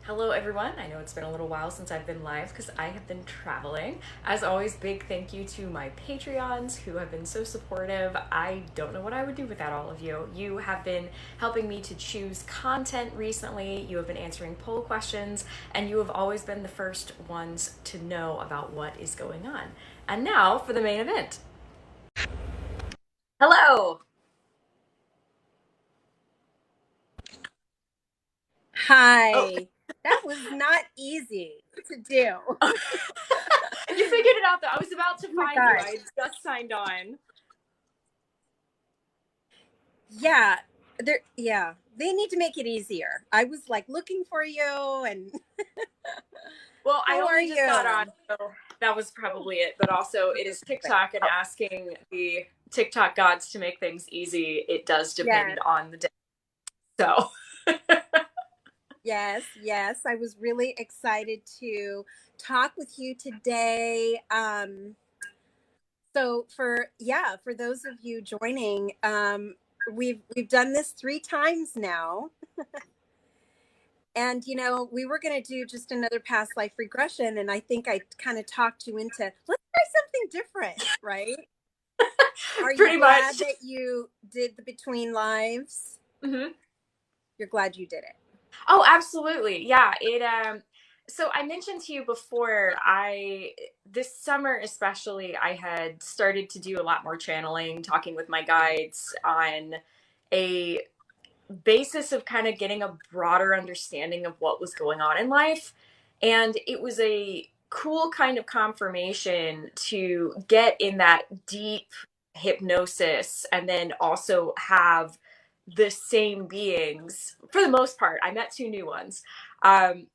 Hello, everyone. I know it's been a little while since I've been live because I have been traveling. As always, big thank you to my Patreons who have been so supportive. I don't know what I would do without all of you. You have been helping me to choose content recently, you have been answering poll questions, and you have always been the first ones to know about what is going on. And now for the main event. Hello! Oh, Hi. That was not easy to do. Oh you figured it out though. I was about to my find you. gosh. I just signed on. Yeah. Yeah. They need to make it easier. I was like looking for you and Well, I how are only just got on, you? so that was probably it. But also, it is Perfect. TikTok, and asking the TikTok gods to make things easy, it does Yes. depend on the day. So, Yes, yes. I was really excited to talk with you today. So for those of you joining, we've done this 3 times now. And we were going to do just another past life regression, and I think I kind of talked you into let's try something different, right? Are you pretty glad much. that you did the between lives? Hmm. You're glad you did it. Oh, absolutely. Yeah. So I mentioned to you before, this summer especially, I had started to do a lot more channeling, talking with my guides on a basis of kind of getting a broader understanding of what was going on in life. And it was a cool kind of confirmation to get in that deep hypnosis and then also have the same beings for the most part. I met two new ones.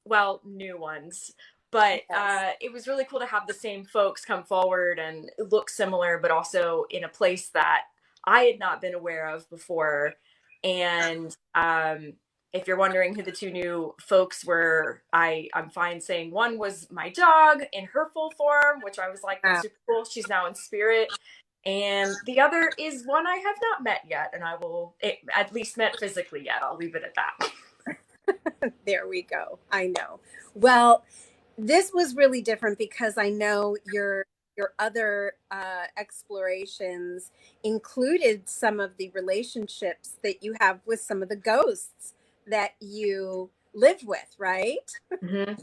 Well, new ones. But Yes. it was really cool to have the same folks come forward and look similar, but also in a place that I had not been aware of before. And if you're wondering who the two new folks were, I'm fine saying one was my dog in her full form, which I was like, that's Wow. super cool. She's now in spirit. And the other is one I have not met yet, and at least met physically yet. I'll leave it at that. There we go. I know. Well, this was really different because I know your other explorations included some of the relationships that you have with some of the ghosts that you live with, right? Hmm.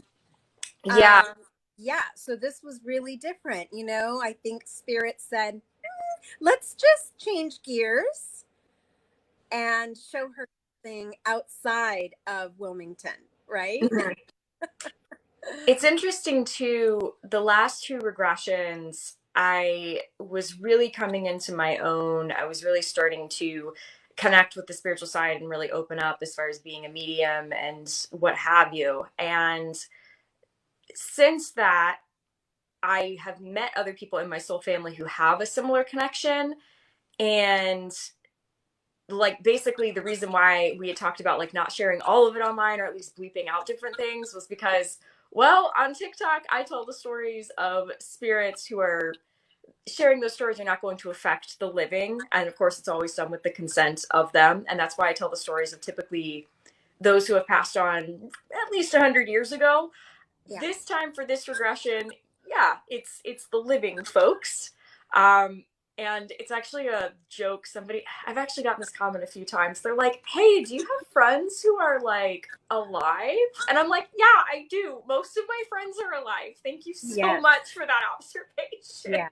Yeah. Um, yeah, so this was really different. I think Spirit said, let's just change gears and show her something outside of Wilmington, right? Mhm. It's interesting too. The last two regressions, I was really coming into my own. I was really starting to connect with the spiritual side and really open up as far as being a medium and what have you. And since that, I have met other people in my soul family who have a similar connection. And like basically the reason why we had talked about like not sharing all of it online or at least bleeping out different things was because, well, on TikTok I tell the stories of spirits who are sharing. Those stories are not going to affect the living, and of course it's always done with the consent of them, and that's why I tell the stories of typically those who have passed on at least 100 years ago. Yeah. This time for this regression, yeah, it's the living folks. Um, and it's actually a joke. I've actually gotten this comment a few times. They're like, "Hey, do you have friends who are like alive?" And I'm like, "Yeah, I do. Most of my friends are alive. Thank you so Yes. much for that observation." Yeah.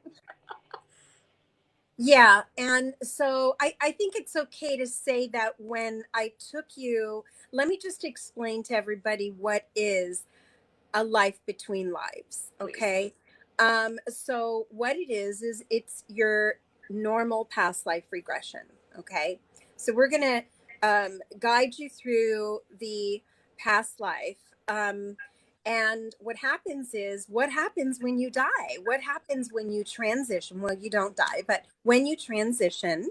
Yeah. And so I think it's okay to say that when I took you, let me just explain to everybody what is a life between lives. Please. Okay. So what it is it's your normal past life regression. Okay. So we're going to guide you through the past life. And what happens when you die? What happens when you transition? Well, you don't die, but when you transition,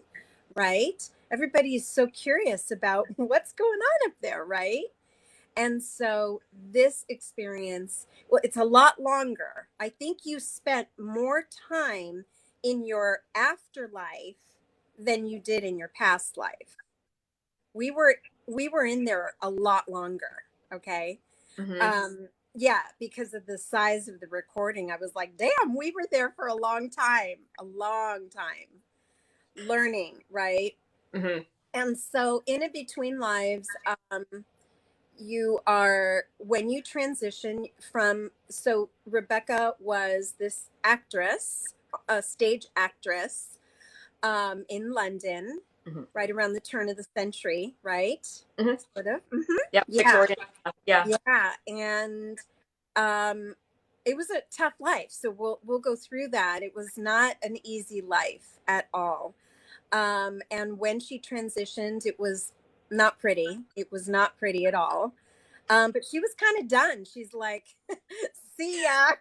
right? Everybody is so curious about what's going on up there, right? And so this experience, well, it's a lot longer. I think you spent more time in your afterlife than you did in your past life. We were we were in there a lot longer, okay? Mm-hmm. Yeah, because of the size of the recording, I was like, damn, we were there for a long time learning, right? Mm-hmm. And so in a between lives, you are, when you transition from, so Rebekah was this actress, a stage actress, in London, Mm-hmm. right around the turn of the century, right? Mm-hmm. Sort of. Hmm. Yep. Yeah. Victorian. Yeah. Yeah. And um, it was a tough life. So we'll go through that. It was not an easy life at all. And when she transitioned, it was not pretty. It was not pretty at all. But she was kind of done. She's like, see ya.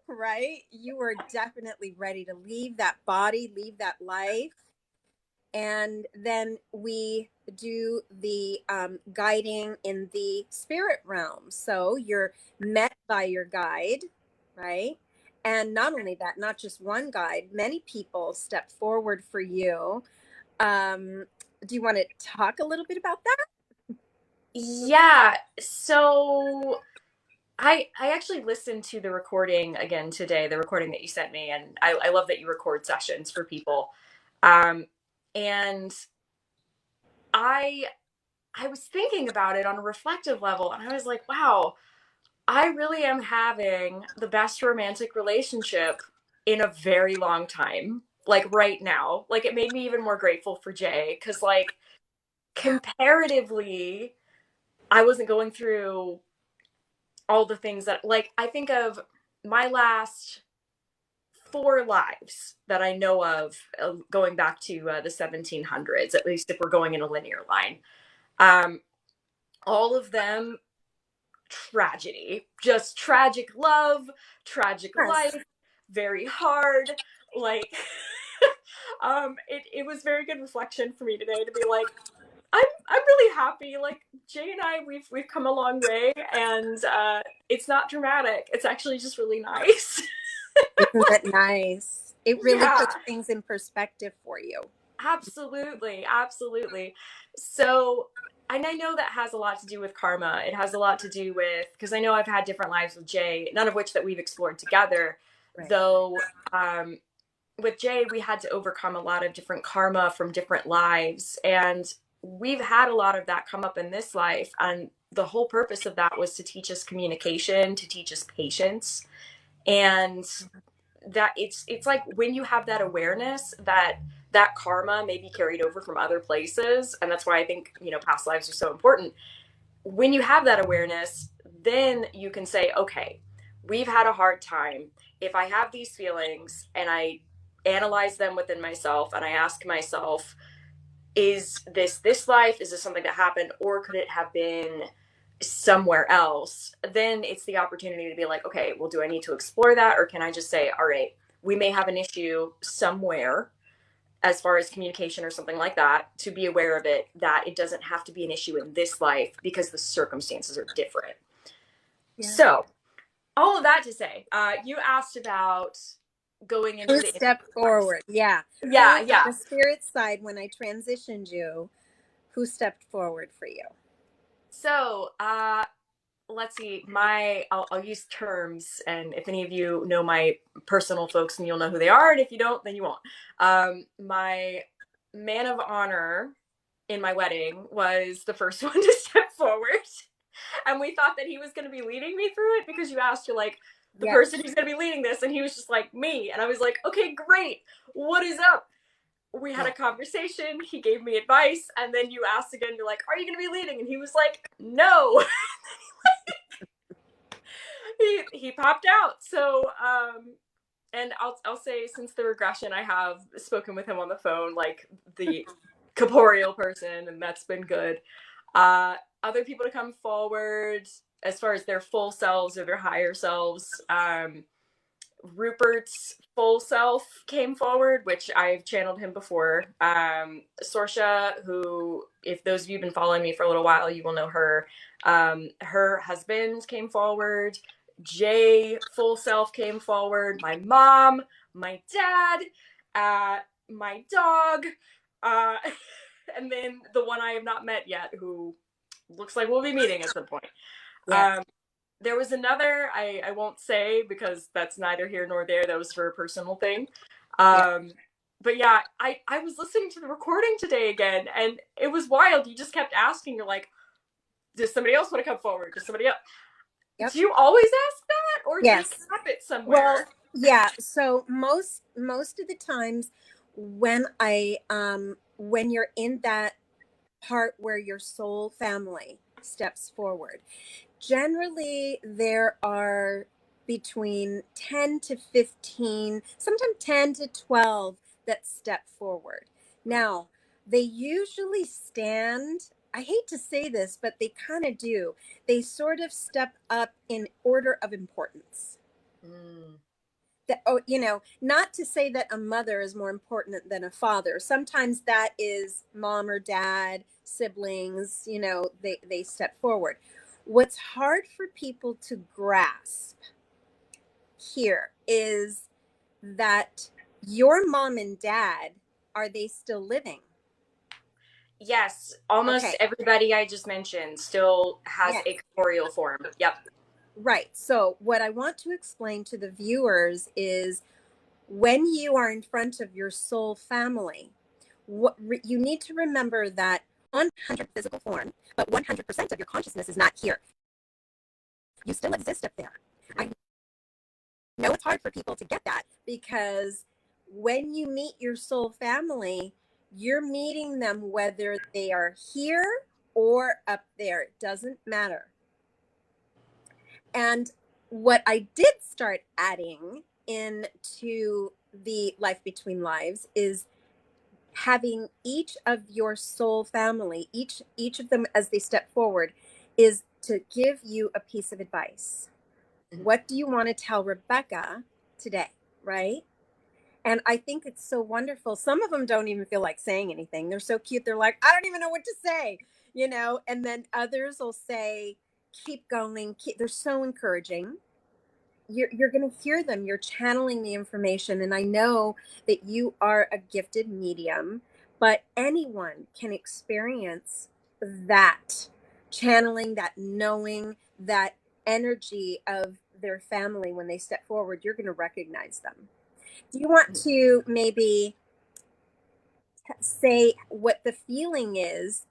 Right? You were definitely ready to leave that body, leave that life. And then we do the guiding in the spirit realm. So you're met by your guide, right? And not only that, not just one guide, many people step forward for you. um, do you want to talk a little bit about that? Yeah. So I actually listened to the recording again today, the recording that you sent me, and I love that you record sessions for people. Um, and I I was thinking about it on a reflective level, and I was like, wow, I really am having the best romantic relationship in a very long time. Like right now. Like it made me even more grateful for Jay because like Yeah. comparatively, I wasn't going through all the things that like I think of my last four lives that I know of going back to the 1700s, at least if we're going in a linear line. Um, all of them tragedy, just tragic love, tragic Yes. life, very hard. Like, it was very good reflection for me today to be like, I'm really happy. Like Jay and I, we've come a long way, and it's not dramatic. It's actually just really nice. Isn't that nice? It really Yeah. puts things in perspective for you. Absolutely, absolutely. So, and I know that has a lot to do with karma. It has a lot to do with because I know I've had different lives with Jay, none of which that we've explored together. Right. Though, with Jay, we had to overcome a lot of different karma from different lives, and we've had a lot of that come up in this life. And the whole purpose of that was to teach us communication, to teach us patience, and that it's like when you have that awareness that that karma may be carried over from other places, and that's why I think past lives are so important. When you have that awareness, then you can say, okay, we've had a hard time. If I have these feelings and I analyze them within myself and I ask myself, is this life, is this something that happened, or could it have been somewhere else? Then it's the opportunity to be like, okay, well, do I need to explore that, or can I just say, all right, we may have an issue somewhere as far as communication or something like that, to be aware of it, that it doesn't have to be an issue in this life because the circumstances are different. Yeah. So all of that to say, you asked about going into Who the stepped lives. forward? Yeah. Yeah, Who on yeah. the spirit side, when I transitioned you, who stepped forward for you? So let's see, I'll use terms, and if any of you know my personal folks, and you'll know who they are, and if you don't, then you won't. My man of honor in my wedding was the first one to step forward, and we thought that he was going to be leading me through it because you asked, you're like, the Yes. person who's going to be leading this, and he was just like, me, and I was like, okay, great, what is up? We had Yeah. a conversation, he gave me advice, and then you asked again, you're like, are you going to be leading? And he was like, no. He popped out. So and I'll say, since the regression, I have spoken with him on the phone, like the corporeal person, and that's been good. Other people to come forward as far as their full selves or their higher selves. Rupert's full self came forward, which I've channeled him before. Sorsha, who, if those of you have been following me for a little while, you will know her. Her husband came forward. Jay, full self, came forward. My mom, my dad, my dog, uh, and then the one I have not met yet, who looks like we'll be meeting at some point. Yes. There was another, I won't say because that's neither here nor there. That was for a personal thing. Yep. But yeah, I was listening to the recording today again, and it was wild. You just kept asking, you're like, does somebody else want to come forward? Does somebody else? Yep. Do you always ask that, or does it Yes. drop it Well, somewhere? yeah. So most of the times when when you're in that part where your soul family steps forward, generally there are between 10 to 15, sometimes 10 to 12 that step forward. Now, they usually stand, I hate to say this, but they kind of do. They sort of step up in order of importance. Mm. That, oh, not to say that a mother is more important than a father. Sometimes that is mom or dad, siblings, they step forward. What's hard for people to grasp here is that your mom and dad, are they still living? Yes, almost Okay. everybody I just mentioned still has Yes. a corporeal form. Yep. Right. So what I want to explain to the viewers is when you are in front of your soul family, you need to remember that 100 physical form, but 100% of your consciousness is not here. You still exist up there. I know it's hard for people to get that because when you meet your soul family, you're meeting them whether they are here or up there. It doesn't matter. And what I did start adding into the Life Between Lives is having each of your soul family, each of them as they step forward, is to give you a piece of advice. What do you want to tell Rebekah today? Right? And I think it's so wonderful. Some of them don't even feel like saying anything. They're so cute. They're like, I don't even know what to say, and then others will say, keep going. They're so encouraging. You're going to hear them. You're channeling the information. And I know that you are a gifted medium, but anyone can experience that channeling, that knowing, that energy of their family when they step forward. You're going to recognize them. Do you want to maybe say what the feeling is?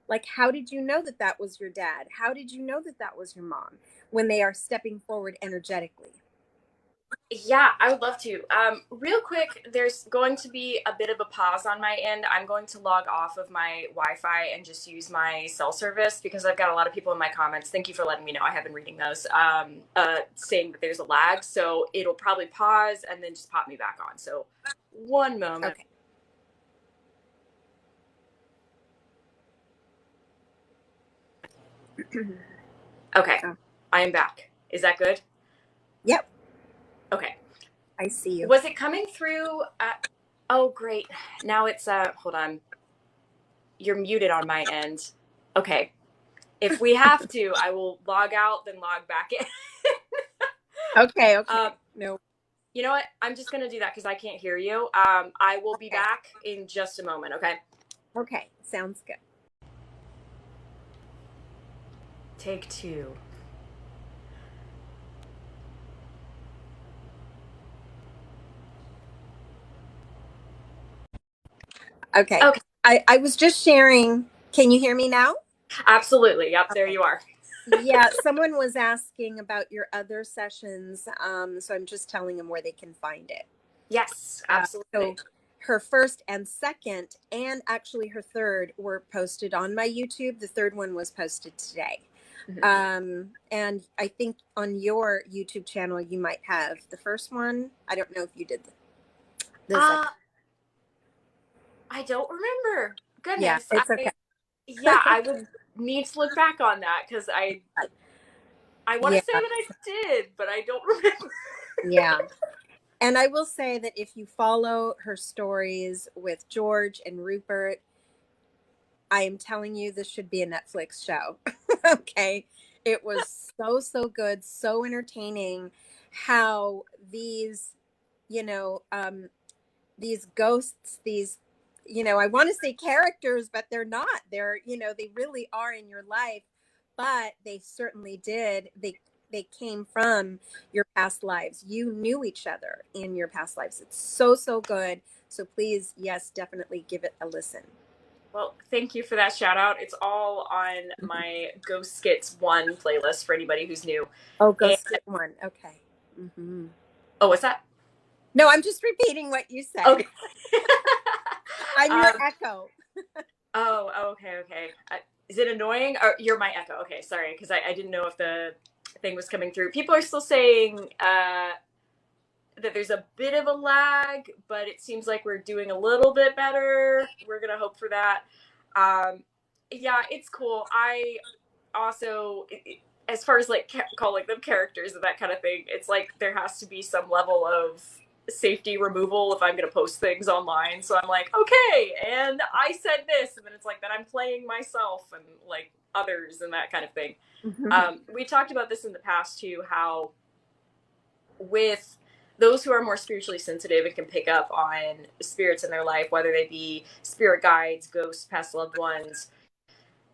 Like, how did you know that that was your dad? How did you know that that was your mom when they are stepping forward energetically? Yeah, I would love to. Real quick, there's going to be a bit of a pause on my end. I'm going to log off of my Wi-Fi and just use my cell service because I've got a lot of people in my comments. Thank you for letting me know. I have been reading those, saying that there's a lag. So it'll probably pause and then just pop me back on. So one moment. Okay. Okay, Oh, I am back. Is that good? yep. Okay. I see you. Was it coming through? Oh, great. Now it's, hold on. You're muted on my end. Okay. If we have to, I will log out, then log back in. Okay. um, Okay. No. you know what? I'm just going to do that because I can't hear you. I will be Okay. back in just a moment, okay? Okay. Sounds good. Take two. Okay. Okay. I was just sharing. Can you hear me now? Absolutely. Yep, there Okay. you are. Yeah, someone was asking about your other sessions. So I'm just telling them where they can find it. Yes, So absolutely. her first and second, and actually her third, were posted on my YouTube. The third one was posted today. Mhm. And I think on your YouTube channel, you might have the first one. I don't know if you did the Uh, second. I don't remember. Yeah, Goodness. it's okay. Yeah, I would need to look back on that because I want Yeah, to say that I did, but I don't remember. yeah. And I will say that if you follow her stories with George and Rupert, I am telling you, this should be a Netflix show. Okay. It was so, so good, so entertaining how you know, these ghosts, I want to say characters, but they're not. They're, they really are in your life, but they certainly did. They came from your past lives. You knew each other in your past lives. It's so, so good. So please, yes, definitely give it a listen. Well, thank you for that shout out. It's all on my Ghost Skits 1 playlist for anybody who's new. Oh, go And skip one. Okay. Mm-hmm. oh, what's that? No, I'm just repeating what you said. Okay. I'm your um, echo. okay. Is it annoying? Or you're my echo. Okay, sorry, because I didn't know if the thing was coming through. People are still saying that there's a bit of a lag, but it seems like we're doing a little bit better. We're gonna hope for that. Um, yeah, it's cool. I also, as far as like calling them characters and that kind of thing, it's like there has to be some level of safety removal if I'm going to post things online. So I'm like, okay, and I said this, and then it's like that I'm playing myself and like others and that kind of thing. We talked about this in the past too, how with those who are more spiritually sensitive and can pick up on spirits in their life, whether they be spirit guides, ghosts, past loved ones,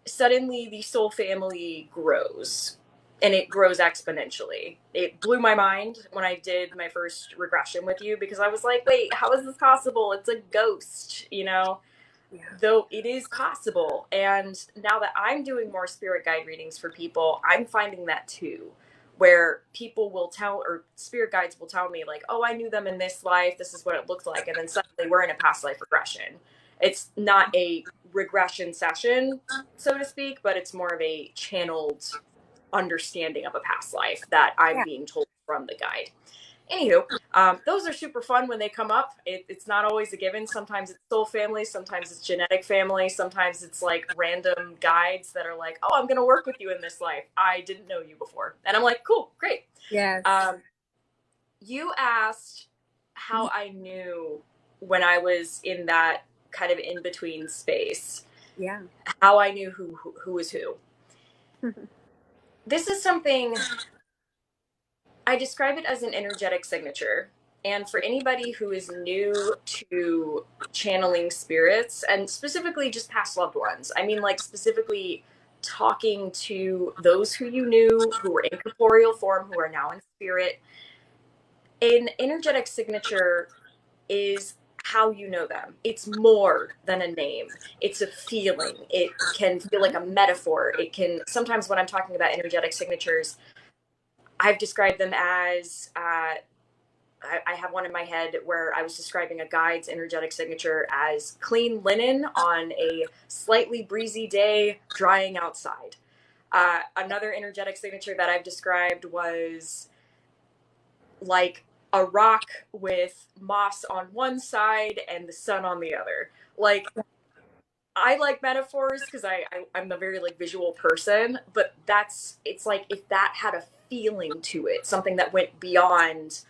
suddenly the soul family grows, and it grows exponentially. It blew my mind when I did my first regression with you, because I was like, wait, how is this possible? It's a ghost, you know? Yeah. Though it is possible. And now that I'm doing more spirit guide readings for people, I'm finding that too, where people will tell, or spirit guides will tell me, like, oh, I knew them in this life, this is what it looked like. And then suddenly we're in a past life regression. It's not a regression session, so to speak, but it's more of a channeled understanding of a past life that I'm Yeah. being told from the guide. Anywho, those are super fun when they come up. It's not always a given. Sometimes it's soul family, sometimes it's genetic family, sometimes it's like random guides that are like, oh, I'm going to work with you in this life. I didn't know you before. And I'm like, cool, great. Yes. You asked how I knew when I was in that kind of in between space, Yeah. how I knew who was who. This is something I describe it as an energetic signature. And for anybody who is new to channeling spirits, and specifically just past loved ones, I mean, like, specifically talking to those who you knew who were in corporeal form, who are now in spirit, an energetic signature is how you know them. It's more than a name. It's a feeling. It can feel like a metaphor. It can, sometimes when I'm talking about energetic signatures, I've described them as I have one in my head where I was describing a guide's energetic signature as clean linen on a slightly breezy day drying outside. Another energetic signature that I've described was like a rock with moss on one side and the sun on the other. Like, I like metaphors because I'm a very like visual person, but it's like if that had a feeling to it, something that went beyond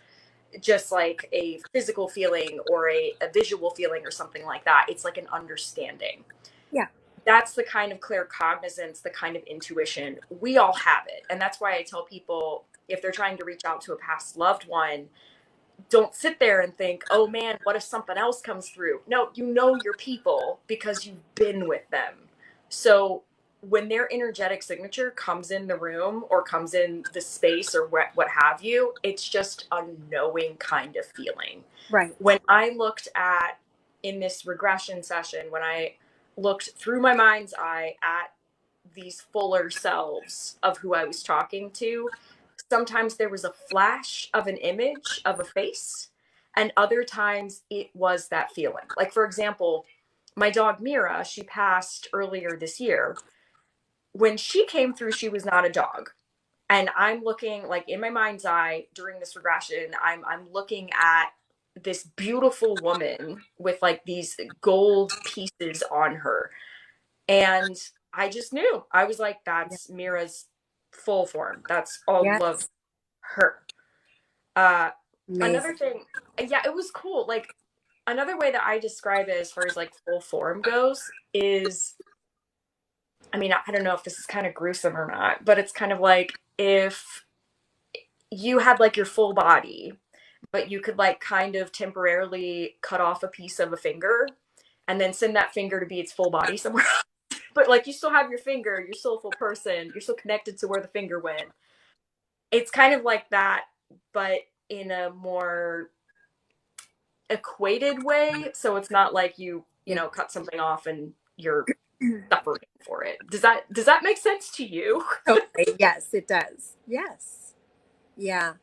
just like a physical feeling or a visual feeling or something like that. It's like an understanding. Yeah. That's the kind of claircognizance, the kind of intuition. We all have it. And that's why I tell people, if they're trying to reach out to a past loved one, don't sit there and think, oh man, what if something else comes through? No, you know your people because you've been with them. So when their energetic signature comes in the room or comes in the space or what have you, it's just a knowing kind of feeling. Right. When I looked at, in this regression session, when I looked through my mind's eye at these fuller selves of who I was talking to, sometimes there was a flash of an image of a face, and other times it was that feeling. Like, for example, my dog Mayra, she passed earlier this year. When she came through, she was not a dog. And I'm looking, like, in my mind's eye during this regression, I'm looking at this beautiful woman with like these gold pieces on her. And I just knew. I was like, Yeah. that's Mira's full form. That's all of Yes. her. Uh, Another Amazing. thing, yeah, it was cool. Like, another way that I describe it as far as like full form goes is, I mean, I don't know if this is kind of gruesome or not, but it's kind of like if you had like your full body, but you could like kind of temporarily cut off a piece of a finger and then send that finger to be its full body somewhere. but like you still have your finger, you're still a full person, you're still connected to where the finger went. It's kind of like that, but in a more equated way. So it's not like you Yeah. know, cut something off and you're suffering for it. Does that make sense to you? Totally. Yes, it does. Yes. Yeah.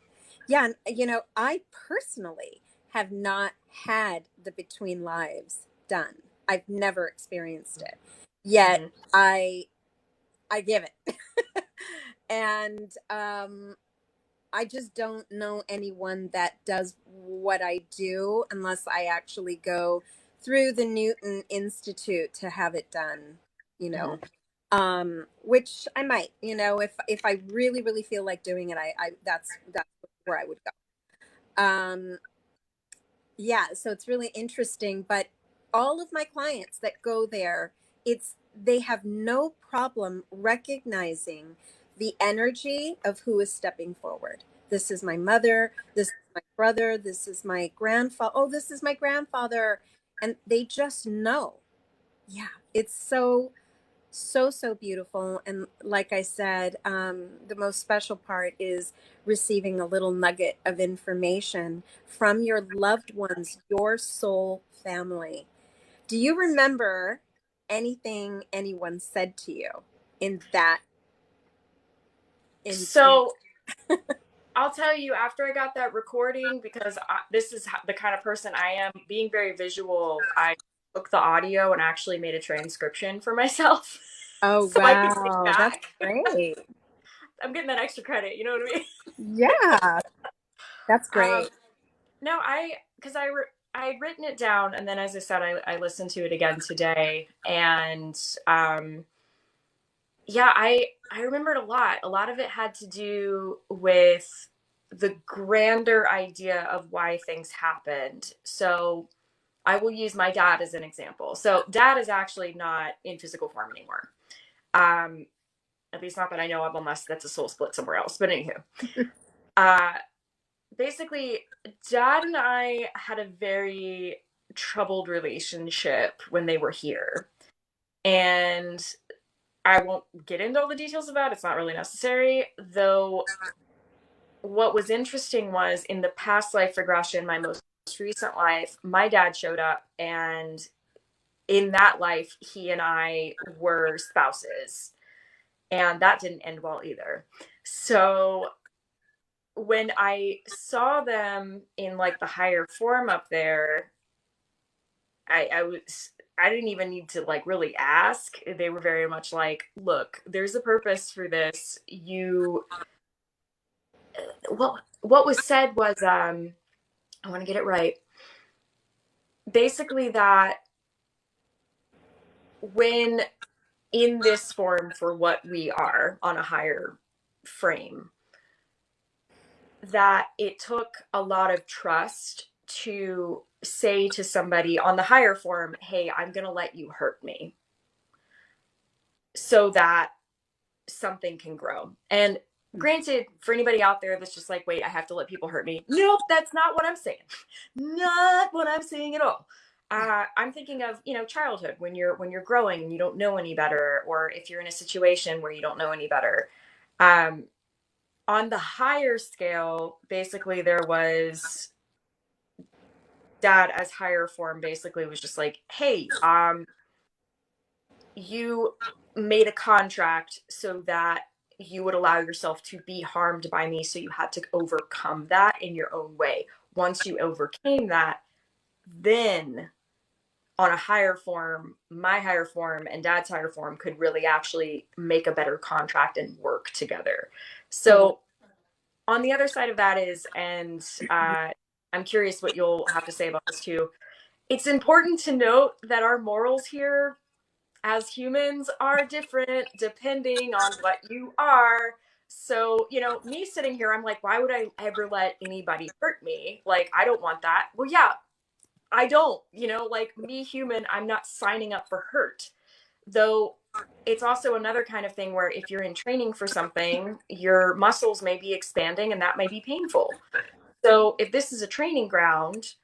Yeah. And, I personally have not had the between lives done. I've never experienced it. Yet Mm-hmm. I give it. And I just don't know anyone that does what I do unless I actually go through the Newton Institute to have it done, you Mm-hmm. know. Which I might, if I really, really feel like doing it, that's where I would go. Yeah, so it's really interesting. But all of my clients that go there, they have no problem recognizing the energy of who is stepping forward. This is my mother, this is my brother, this is my grandfather. Oh, this is my grandfather. And they just know. Yeah, it's so, so, so beautiful. And like I said, the most special part is receiving a little nugget of information from your loved ones, your soul family. Do you remember anything anyone said to you in that in So I'll tell you after I got that recording, because this is the kind of person I am, being very visual, I took the audio and actually made a transcription for myself Oh, so I could take wow, that's back. great. I'm getting that extra credit, you know what I mean? Yeah, that's great. No, because I'd written it down, and then as I said, I listened to it again today, and um, yeah, I remembered a lot. A lot of it had to do with the grander idea of why things happened. So I will use my dad as an example. So dad is actually not in physical form anymore. Um, at least not that I know of, unless that's a soul split somewhere else. But anywho, uh, basically, dad and I had a very troubled relationship when they were here. And I won't get into all the details of that. It's not really necessary. Though, what was interesting was in the past life regression, my most recent life, my dad showed up. And in that life, he and I were spouses. And that didn't end well either. So, when I saw them in like the higher form up there, I didn't even need to like really ask. They were very much like, look, there's a purpose for this. You what was said was I want to get it right. Basically that when in this form for what we are on a higher frame, that it took a lot of trust to say to somebody on the higher form, hey, I'm going to let you hurt me so that something can grow. And granted, for anybody out there that's just like, wait, I have to let people hurt me. Nope, that's not what I'm saying. Not what I'm saying at all. I'm thinking of, childhood when you're growing and you don't know any better, or if you're in a situation where you don't know any better. Um, on the higher scale, basically there was dad as higher form basically was just like, hey, you made a contract so that you would allow yourself to be harmed by me, so you had to overcome that in your own way. Once you overcame that, then on a higher form, my higher form and dad's higher form could really actually make a better contract and work together. Mhm. So on the other side of that is, and I'm curious what you'll have to say about this too, it's important to note that our morals here as humans are different depending on what you are. So, me sitting here, I'm like, why would I ever let anybody hurt me? Like, I don't want that. Well, yeah, I don't, like me, human, I'm not signing up for hurt. Though it's also another kind of thing where if you're in training for something, your muscles may be expanding and that may be painful. So, if this is a training ground,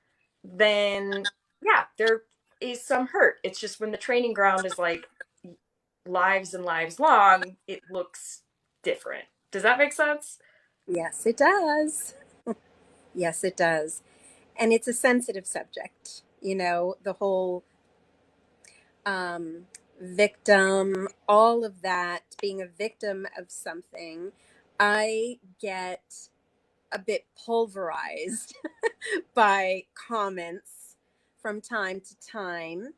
then yeah, there is some hurt. It's just when the training ground is like lives and lives long, it looks different. Does that make sense? Yes, it does. Yes, it does. And it's a sensitive subject, the whole um, victim, all of that, being a victim of something. I get a bit pulverized by comments from time to time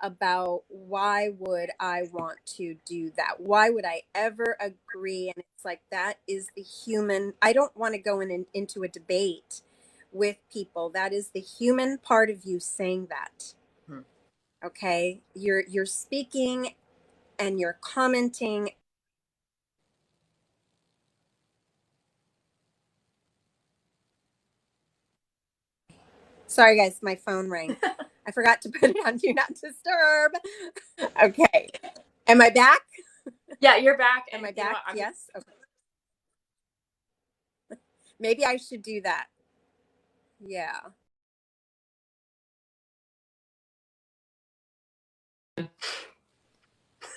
about why would I want to do that? Why would I ever agree? And it's like, that is the human. I don't want to go into a debate with people. That is the human part of you saying that. Hmm. Okay. You're speaking and you're commenting. Sorry guys, my phone rang. I forgot to put it on do not disturb. Okay. Am I back? Yeah, you're back, Am and I you know back? what, I'm Yes. Okay. Maybe I should do that. Yeah.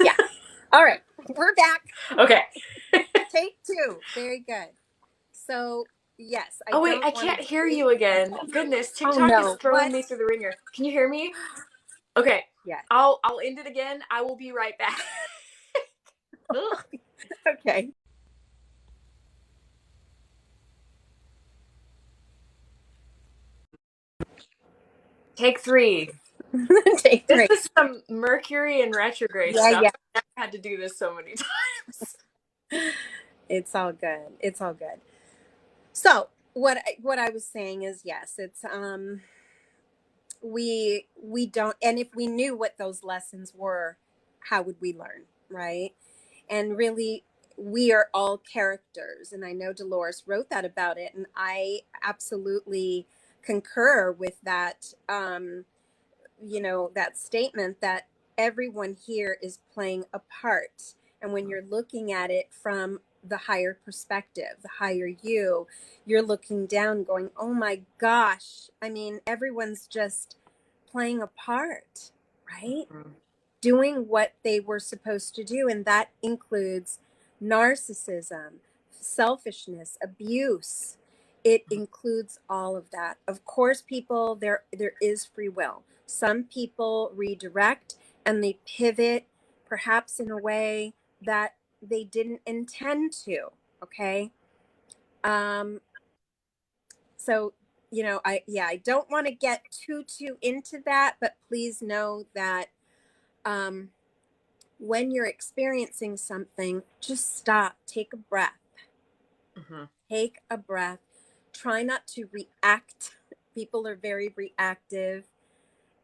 Yeah. All right. We're back. okay. Take two. Very good. So, yes, I Oh wait, I don't want to can't hear debate. you again. Goodness, Oh TikTok is no. throwing What? me through the ringer. Can you hear me? Okay. Yes. I'll end it again. I will be right back. Ugh. Okay. Take three. Take This three. is some Mercury and retrograde Yeah, stuff. yeah. I've never had to do this so many times. It's all good. It's all good. So, what I was saying is yes, it's we don't, and if we knew what those lessons were, how would we learn, right? And really, we are all characters, and I know Dolores wrote that about it, and I absolutely concur with that. That statement that everyone here is playing a part, and when you're looking at it from the higher perspective, the higher you're looking down going, oh my gosh, I mean, everyone's just playing a part, right? Doing what they were supposed to do. And that includes narcissism, selfishness, abuse. It includes all of that. Of course, people, there is free will. Some people redirect and they pivot perhaps in a way that they didn't intend to. Okay. Um, so I don't want to get too into that, but please know that um when you're experiencing something, just stop, take a breath, Mm-hmm. take a breath. Try not to react. People are very reactive,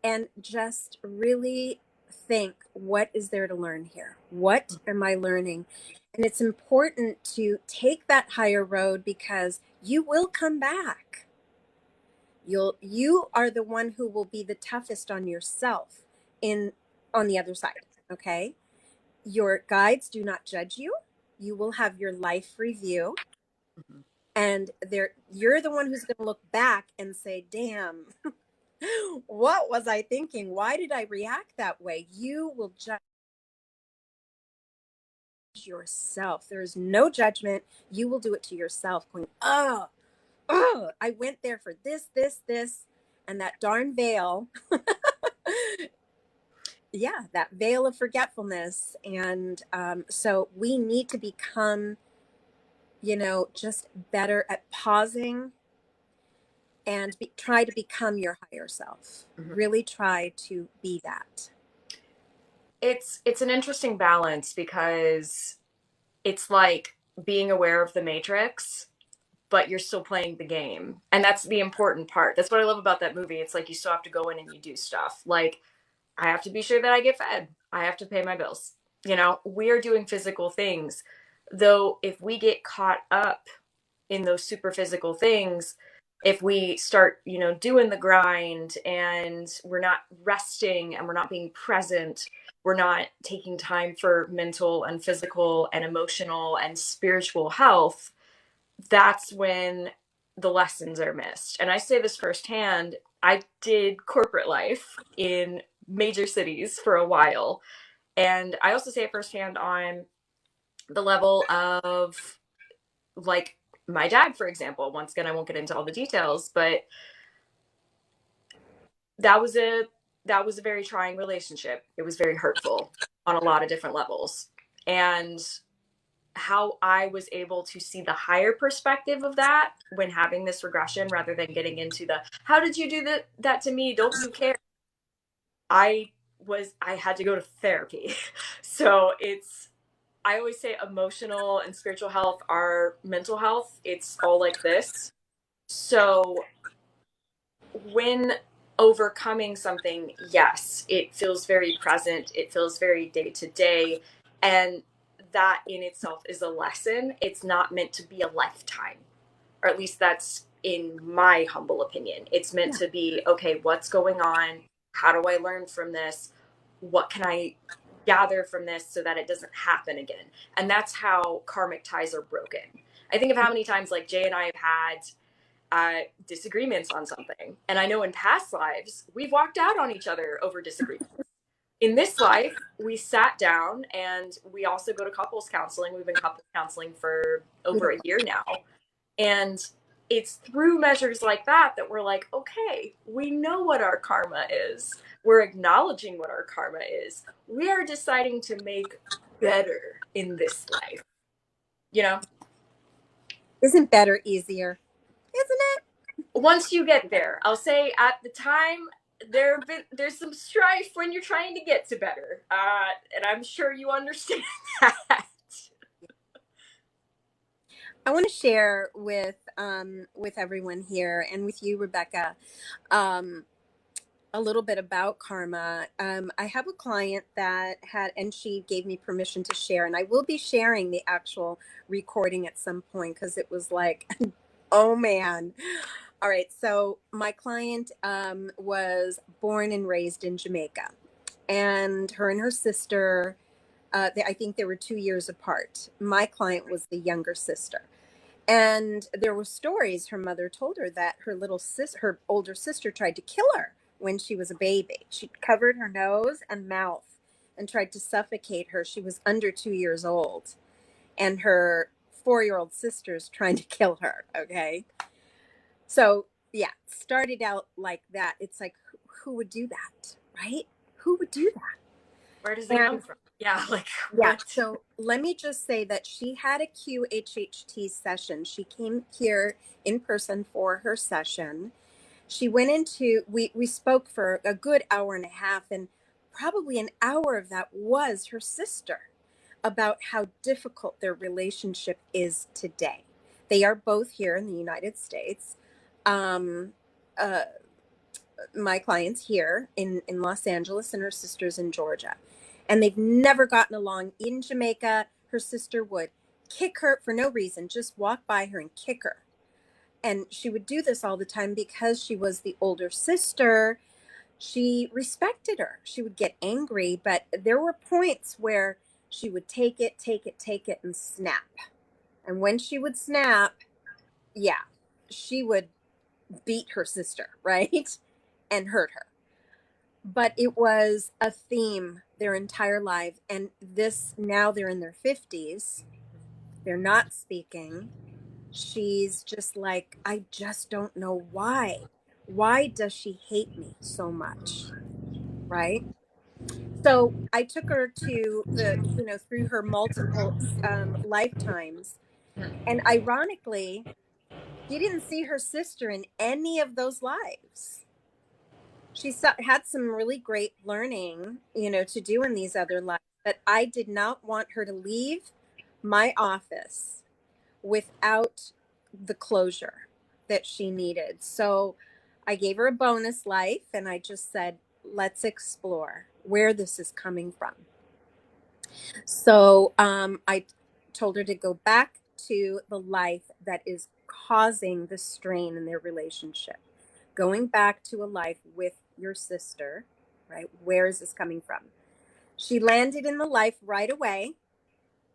and just really think, what is there to learn here? What am I learning? And it's important to take that higher road because you will come back. You are the one who will be the toughest on yourself in on the other side, okay? Your guides do not judge you. You will have your life review, Mm-hmm. and you're the one who's going to look back and say, damn, what was I thinking? Why did I react that way? You will judge yourself. There is no judgment. You will do it to yourself, going, oh, I went there for this, and that darn veil. Yeah, that veil of forgetfulness. And so we need to become just better at pausing and try to become your higher self. Mm-hmm. Really try to be that. It's an interesting balance because it's like being aware of the matrix, but you're still playing the game. And that's the important part. That's what I love about that movie. It's like you still have to go in and you do stuff. Like, I have to be sure that I get fed. I have to pay my bills. We are doing physical things. Though, if we get caught up in those super physical things, if we start, doing the grind and we're not resting and we're not being present, we're not taking time for mental and physical and emotional and spiritual health, that's when the lessons are missed. And I say this firsthand. I did corporate life in major cities for a while, And I also say it firsthand on the level of like my dad, for example. Once again, I won't get into all the details, but that was a that was a very trying relationship. It was very hurtful on a lot of different levels. And how I was able to see the higher perspective of that when having this regression rather than getting into the how did you do that to me? Don't you care? I had to go to therapy. So it's I always say emotional and spiritual health are mental health. It's all like this. So when overcoming something, yes, it feels very present, it feels very day to day, and that in itself is a lesson. It's not meant to be a lifetime, or at least that's in my humble opinion. It's meant Yeah. to be, okay, what's going on? How do I learn from this? What can I gather from this so that it doesn't happen again? And that's how karmic ties are broken. I think of how many times like Jay and I have had disagreements on something. And I know in past lives, we've walked out on each other over disagreements. In this life, we sat down and we also go to couples counseling. We've been couples counseling for over a Beautiful. year now. And it's through measures like that that we're like, okay, we know what our karma is. We're acknowledging what our karma is. We are deciding to make better in this life. You know, Isn't better easier? Isn't it? once you get there, I'll say at the time there's some strife when you're trying to get to better, and I'm sure you understand that. I want to share with everyone here and with you, Rebekah, um, a little bit about karma. I have a client that had, and she gave me permission to share, and I will be sharing the actual recording at some point because it was like, oh man. All right. So my client was born and raised in Jamaica, and her and her sister, I think they were 2 years apart. My client was the younger sister. And there were stories her mother told her that her older sister tried to kill her when she was a baby. She covered her nose and mouth and tried to suffocate her. She was under 2 years old, and her 4-year-old sister's trying to kill her. Okay. So yeah, started out like that. It's like, who would do that? Right? Who would do Where does that? it come And from? Yeah, like yeah, what? so let me just say that she had a QHHT session. She came here in person for her session. She went into, we spoke for a good hour and a half, and probably an hour of that was her sister about how difficult their relationship is today. They are both here in the United States. Um, uh, my clients here in Los Angeles, and her sister's in Georgia. And they've never gotten along. In Jamaica, her sister would kick her for no reason, just walk by her and kick her. And she would do this all the time because she was the older sister. She respected her. She would get angry, but there were points where she would take it, take it, and snap. And when she would snap, yeah, she would beat her sister, right? And hurt her. But it was a theme their entire life. And this, now they're in their 50s, they're not speaking. She's just like, I just don't know why. Why does she hate me so much? Right. So I took her to through her multiple lifetimes. And ironically, she didn't see her sister in any of those lives. Had some really great learning, to do in these other lives, but I did not want her to leave my office without the closure that she needed. So I gave her a bonus life, and I just said, let's explore where this is coming from. So I told her to go back to the life that is causing the strain in their relationship. Going back to a life with your sister, right? Where is this coming from? She landed in the life right away.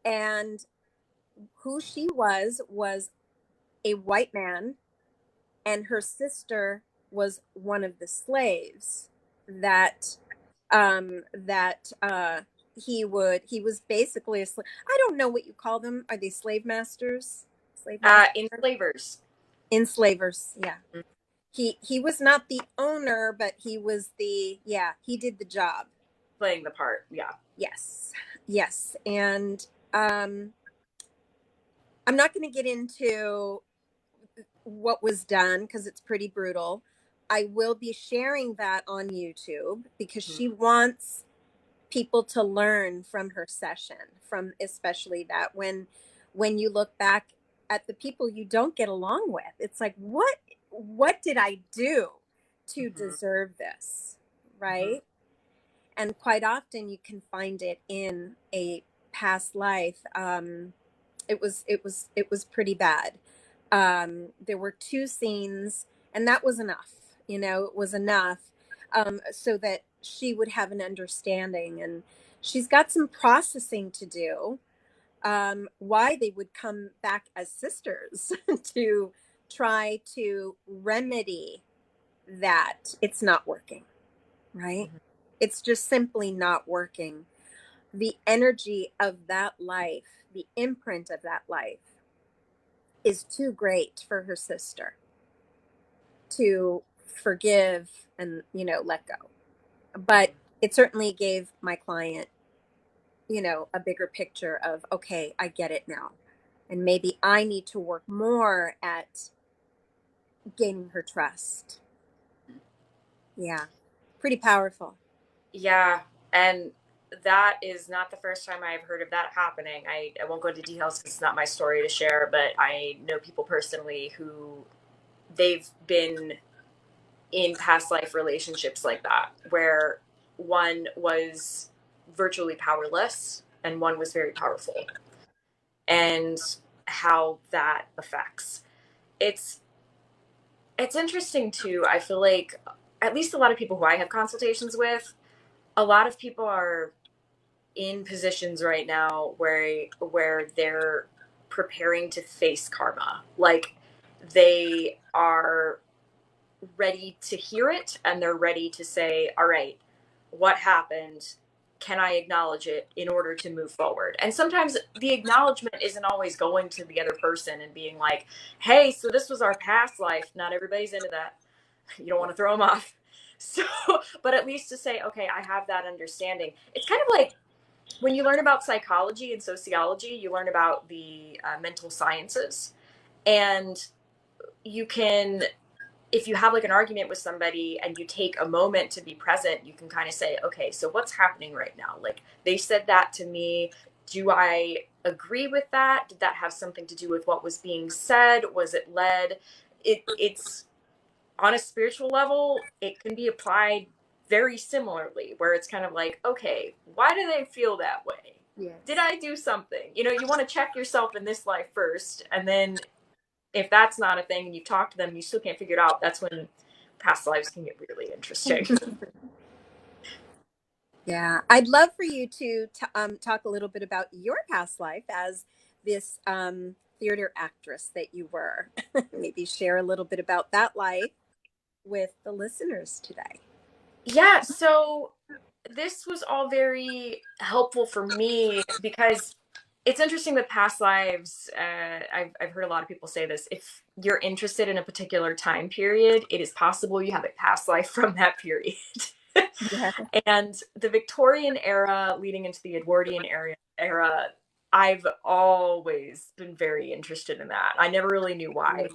And who she was a white man, and her sister was one of the slaves that he was basically a slave. I don't know what you call them. Are they slave masters? Slave masters? Enslavers. Enslavers. Yeah. He was not the owner, but he was yeah, he did the job. Playing the part. Yeah. Yes. Yes. And um I'm not going to get into what was done because it's pretty brutal. I will be sharing that on YouTube because Mhm. she wants people to learn from her session, from especially that when you look back at the people you don't get along with, it's like what did I do to Mhm. deserve this, Mhm. right? And quite often you can find it in a past life. It was pretty bad. There were two scenes, and that was enough. It was enough, so that she would have an understanding, and she's got some processing to do. Why they would come back as sisters to try to remedy that it's not working, right? Mhm. It's just simply not working. The energy of that life, the imprint of that life, is too great for her sister to forgive and let go. But it certainly gave my client a bigger picture of, okay, I get it now, and maybe I need to work more at gaining her trust. Yeah, pretty powerful. Yeah, and that is not the first time I've heard of that happening. I won't go into details because it's not my story to share, but I know people personally who they've been in past life relationships like that, where one was virtually powerless and one was very powerful, and how that affects. It's it's interesting too. I feel like at least a lot of people who I have consultations with, a lot of people are in positions right now where they're preparing to face karma. Like they are ready to hear it and they're ready to say, all right, what happened? Can I acknowledge it in order to move forward? And sometimes the acknowledgement isn't always going to the other person and being like, hey, so this was our past life. Not everybody's into that. You don't want to throw them off. So, but at least to say, okay, I have that understanding. It's kind of like when you learn about psychology and sociology, you learn about the mental sciences. And you can, if you have like an argument with somebody and you take a moment to be present, you can kind of say, okay, so what's happening right now? Like they said that to me. Do I agree with that? Did that have something to do with what was being said? Was it led? It's on a spiritual level, it can be applied very similarly, where it's kind of like, okay, why do they feel that way? Did Yes. I do something? You want to check yourself in this life first. And then if that's not a thing and you talk to them, you still can't figure it out. That's when past lives can get really interesting. Yeah, I'd love for you to talk a little bit about your past life as this theater actress that you were. Maybe share a little bit about that life with the listeners today. Yeah, so this was all very helpful for me because it's interesting with past lives. I've heard a lot of people say this. If you're interested in a particular time period, it is possible you have a past life from that period. Yeah. And the Victorian era leading into the Edwardian era, I've always been very interested in that. I never really knew why.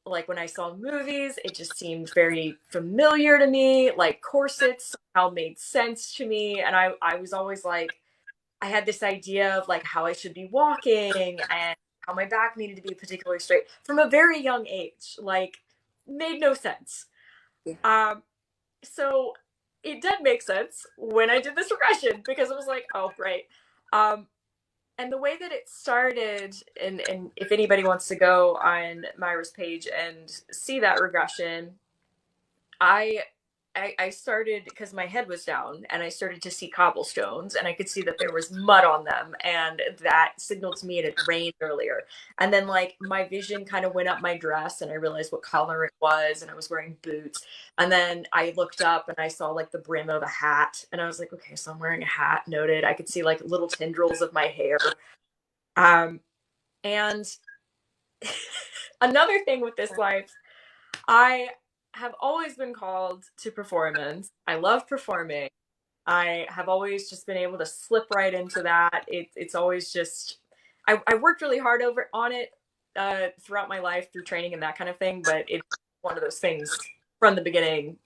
Like when I saw movies, it just seemed very familiar to me. Like corsets somehow made sense to me. And I was always like, I had this idea of like how I should be walking and how my back needed to be particularly straight from a very young age. Like, made no sense. Yeah. Um, so it did make sense when I did this regression because it was like, oh, right. Um, and the way that it started, and if anybody wants to go on Myra's page and see that regression, I I started, because my head was down, and I started to see cobblestones, and I could see that there was mud on them, and that signaled to me it had rained earlier. And then like my vision kind of went up my dress, and I realized what color it was, and I was wearing boots. And then I looked up and I saw like the brim of a hat, and I was like, okay, so I'm wearing a hat. Noted. I could see like little tendrils of my hair. And another thing with this life, I have always been called to performance. I love performing. I have always just been able to slip right into that. It's always just, I worked really hard over on it throughout my life through training and that kind of thing. But it's one of those things from the beginning.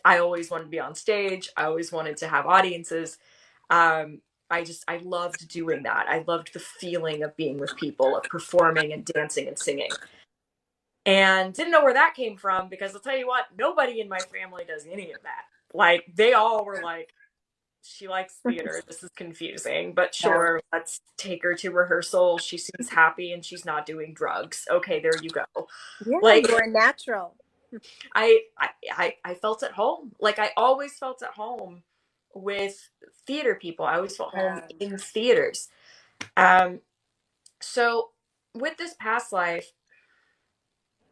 I always wanted to be on stage. I always wanted to have audiences. Um, I loved doing that. I loved the feeling of being with people, of performing and dancing and singing. And didn't know where that came from, because I'll tell you what, nobody in my family does any of that. Like, they all were like, she likes theater. This is confusing, but Yeah. sure, let's take her to rehearsal. She seems happy and she's not doing drugs. Okay, there you go. Yeah, Like, you're a natural. I felt at home. Like, I always felt at home with theater people. I always felt home Yeah. in theaters. Um, so with this past life,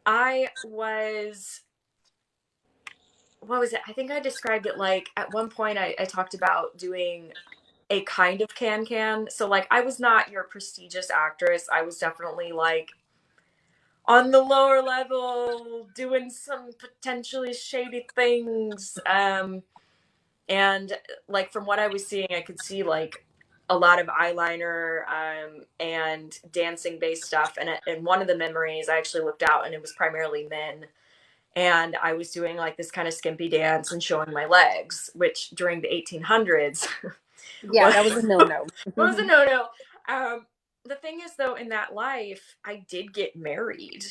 I was, what was it? I think I described it like, at one point I talked about doing a kind of can. So like, I was not your prestigious actress. I was definitely like on the lower level doing some potentially shady things. And like, from what I was seeing, I could see like a lot of eyeliner and dancing based stuff. And in one of the memories, I actually looked out and it was primarily men. And I was doing like this kind of skimpy dance and showing my legs, which during the 1800s Yeah, was, that was a no-no. was a no-no. The thing is, though, in that life, I did get married.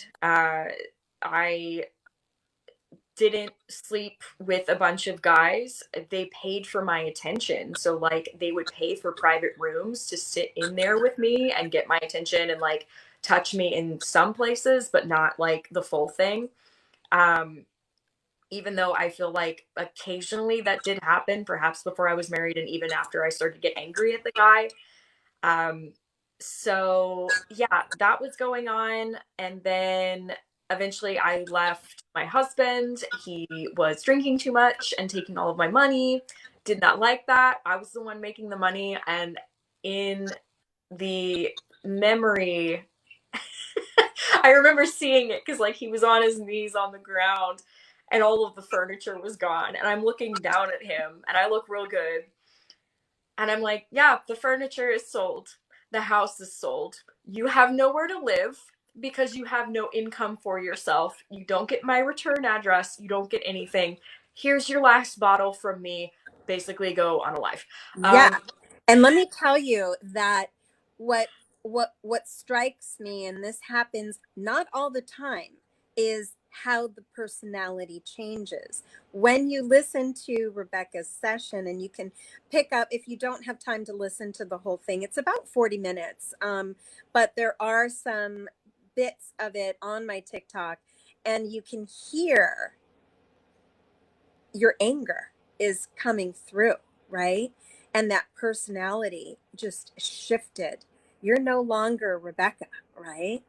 I didn't sleep with a bunch of guys. They paid for my attention. So, like, they would pay for private rooms to sit in there with me and get my attention and, like, touch me in some places, but not, like, the full thing. Um, Even though I feel like occasionally that did happen, perhaps before I was married and even after I started to get angry at the guy. Um, so yeah, that was going on. And then eventually I left my husband. He was drinking too much and taking all of my money. Did not like that. I was the one making the money. And in the memory, I remember seeing it because like he was on his knees on the ground and all of the furniture was gone. And I'm looking down at him and I look real good. And I'm like, yeah, the furniture is sold. The house is sold. You have nowhere to live because you have no income for yourself. You don't get my return address. You don't get anything. Here's your last bottle from me. Basically, go on a life. Yeah. Um, And let me tell you that what what strikes me, and this happens not all the time, is how the personality changes. When you listen to Rebekah's session, and you can pick up, if you don't have time to listen to the whole thing, it's about 40 minutes. But there are some bits of it on my TikTok, and you can hear your anger is coming through, right? And that personality just shifted. You're no longer Rebekah, right?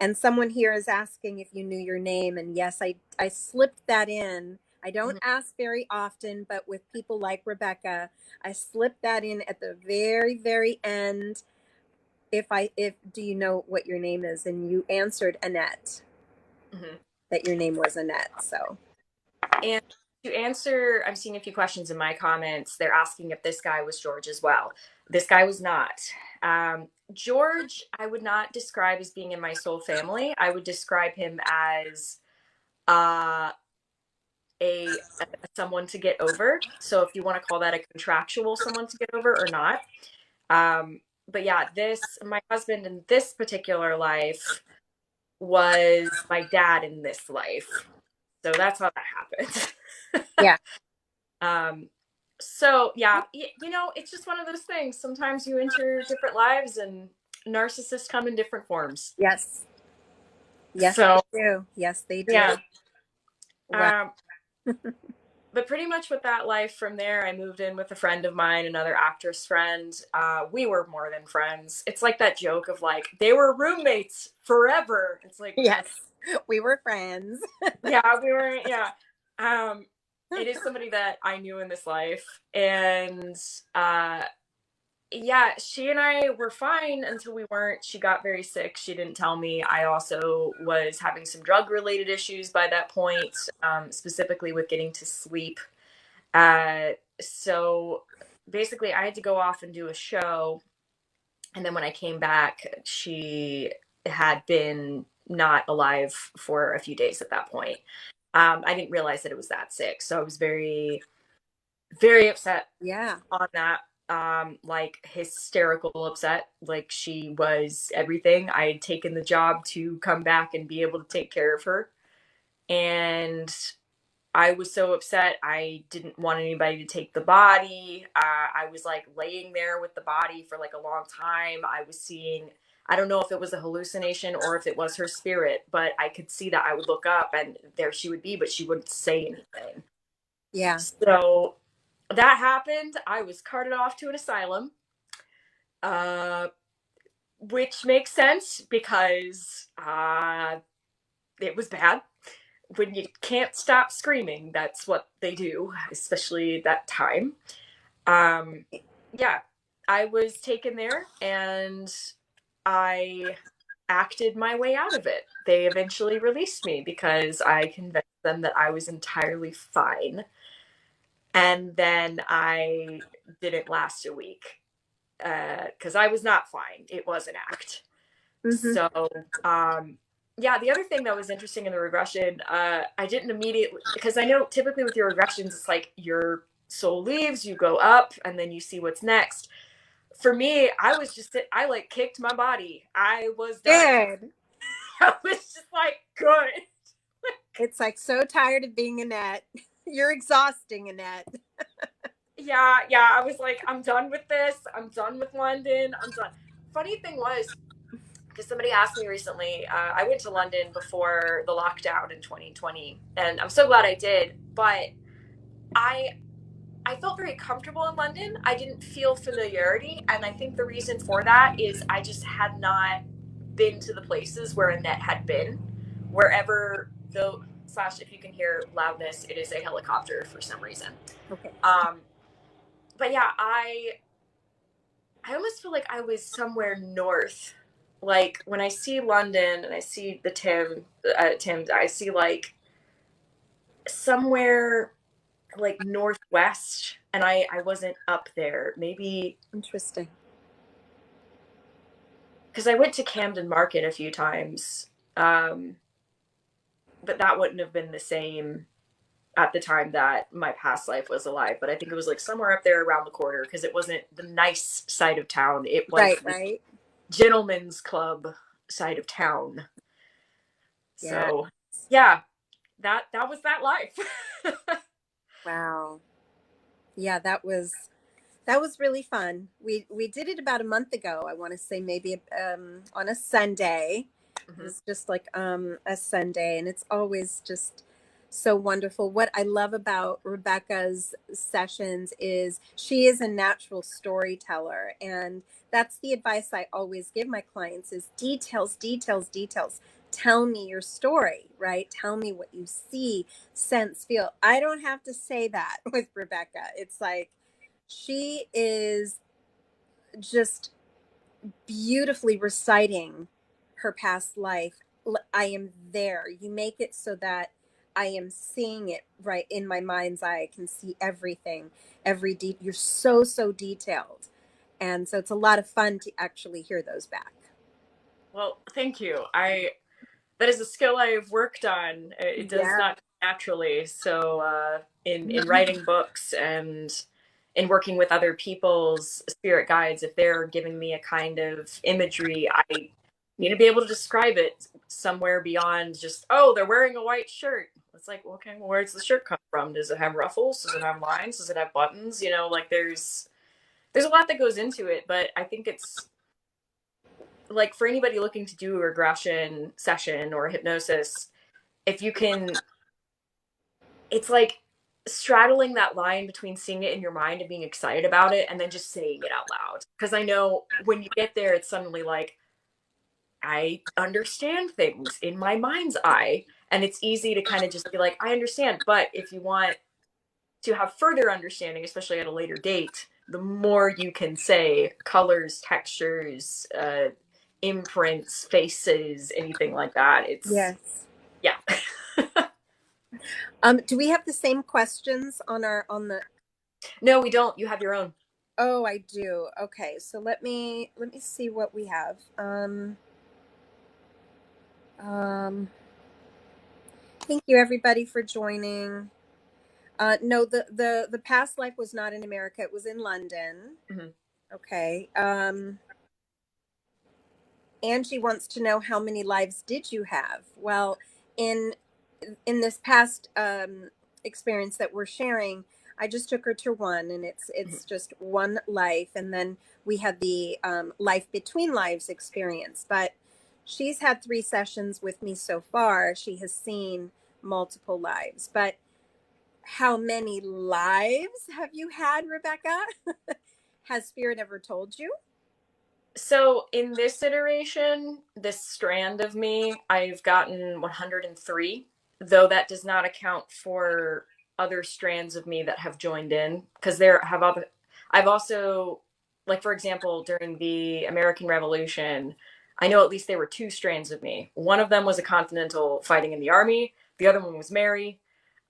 And someone here is asking if you knew your name. And yes, I slipped that in. I don't ask very often, but with people like Rebekah, I slipped that in at the very, very end. If do you know what your name is? And you answered Annette, mhm. that your name was Annette. So And to answer, I'm seeing a few questions in my comments. They're asking if this guy was George as well. This guy was not. George, I would not describe as being in my soul family. I would describe him as uh, a someone to get over. So if you want to call that a contractual someone to get over or not. But yeah, this, my husband in this particular life was my dad in this life. So that's how that happened. yeah, Um, so yeah, it's just one of those things. Sometimes you enter different lives and narcissists come in different forms. yes, yes, they So do. Yes, they do. yeah. Wow. Um, but pretty much with that life from there, I moved in with a friend of mine, another actress friend. We were more than friends. It's like that joke of like, they were roommates forever. It's like, Yes, we were friends. yeah, we were, yeah. Um, it is somebody that I knew in this life. And uh, yeah, she and I were fine until we weren't. She got very sick. She didn't tell me. I also was having some drug related issues by that point, specifically with getting to sleep. So basically, I had to go off and do a show. And then when I came back, she had been not alive for a few days at that point. I didn't realize that it was that sick. So I was very, very upset Yeah. on that. Like hysterical upset. Like she was everything. I had taken the job to come back and be able to take care of her. And I was so upset. I didn't want anybody to take the body. I was like laying there with the body for like a long time. I was seeing, I don't know if it was a hallucination or if it was her spirit, but I could see that I would look up and there she would be, but she wouldn't say anything. Yeah. So that happened. I was carted off to an asylum, uh, which makes sense because it was bad. When you can't stop screaming, that's what they do, especially that time. Um, yeah, I was taken there and I acted my way out of it. They eventually released me because I convinced them that I was entirely fine. And then I didn't last a week because I was not fine. It was an act. Hmm. So, um, yeah, the other thing that was interesting in the regression, I didn't immediately, because I know typically with your regressions, it's like your soul leaves, you go up, and then you see what's next. For me, I was just, I like kicked my body. I was done. Good. I was just like, good. It's like so tired of being Annette. You're exhausting, Annette. Yeah, yeah. I was like, I'm done with this. I'm done with London. I'm done. Funny thing was, because somebody asked me recently, I went to London before the lockdown in 2020, and I'm so glad I did. But I I felt very comfortable in London. I didn't feel familiarity, and I think the reason for that is I just had not been to the places where Annette had been. Wherever though slash if you can hear loudness, it is a helicopter for some reason. Okay. Um, but yeah, I almost feel like I was somewhere north. Like when I see London and I see the Thames, I see like somewhere like northwest, and I wasn't up there. Maybe Interesting. because I went to Camden Market a few times, um, but that wouldn't have been the same at the time that my past life was alive. But I think it was like somewhere up there around the corner because it wasn't the nice side of town. It was Right, the right. gentleman's club side of town. Yeah. So yeah, that was that life. Wow. Yeah, that was really fun. We did it about a month ago. I want to say maybe on a Sunday. It Mhm. was just like a Sunday, and it's always just so wonderful. What I love about Rebekah's sessions is she is a natural storyteller, and that's the advice I always give my clients is details, details, details. Tell me your story, right? Tell me what you see, sense, feel. I don't have to say that with Rebekah. It's like she is just beautifully reciting her past life. I am there. You make it so that I am seeing it right in my mind's eye. I can see everything, you're so, so detailed. And so it's a lot of fun to actually hear those back. Well, thank you. I that is a skill I've worked on. It does Yeah. not come naturally. So in writing books and in working with other people's spirit guides, if they're giving me a kind of imagery, I need to be able to describe it somewhere beyond just, oh, they're wearing a white shirt. It's like, well, okay, well, where does the shirt come from? Does it have ruffles? Does it have lines? Does it have buttons? You know, like there's a lot that goes into it, but I think it's like for anybody looking to do a regression session or hypnosis, if you can, it's like straddling that line between seeing it in your mind and being excited about it and then just saying it out loud. Because I know when you get there, it's suddenly like, I understand things in my mind's eye. And it's easy to kind of just be like, I understand. But if you want to have further understanding, especially at a later date, the more you can say colors, textures, imprints, faces, anything like that. It's, Yes. yeah. Do we have the same questions on the? No, we don't. You have your own. Oh, I do. Okay, so let me see what we have. Um, thank you everybody for joining. No, the past life was not in America. It was in London. Mm-hmm. Okay. Angie wants to know, how many lives did you have? Well, in this past experience that we're sharing, I just took her to one, and it's just one life, and then we had the life between lives experience. But she's had 3 sessions with me so far. She has seen multiple lives. But how many lives have you had, Rebekah? Has Spirit ever told you? So in this iteration, this strand of me, I've gotten 103, though that does not account for other strands of me that have joined in, because there have other. I've also, like for example, during the American Revolution, I know at least there were 2 strands of me. One of them was a Continental fighting in the army. The other one was Mary.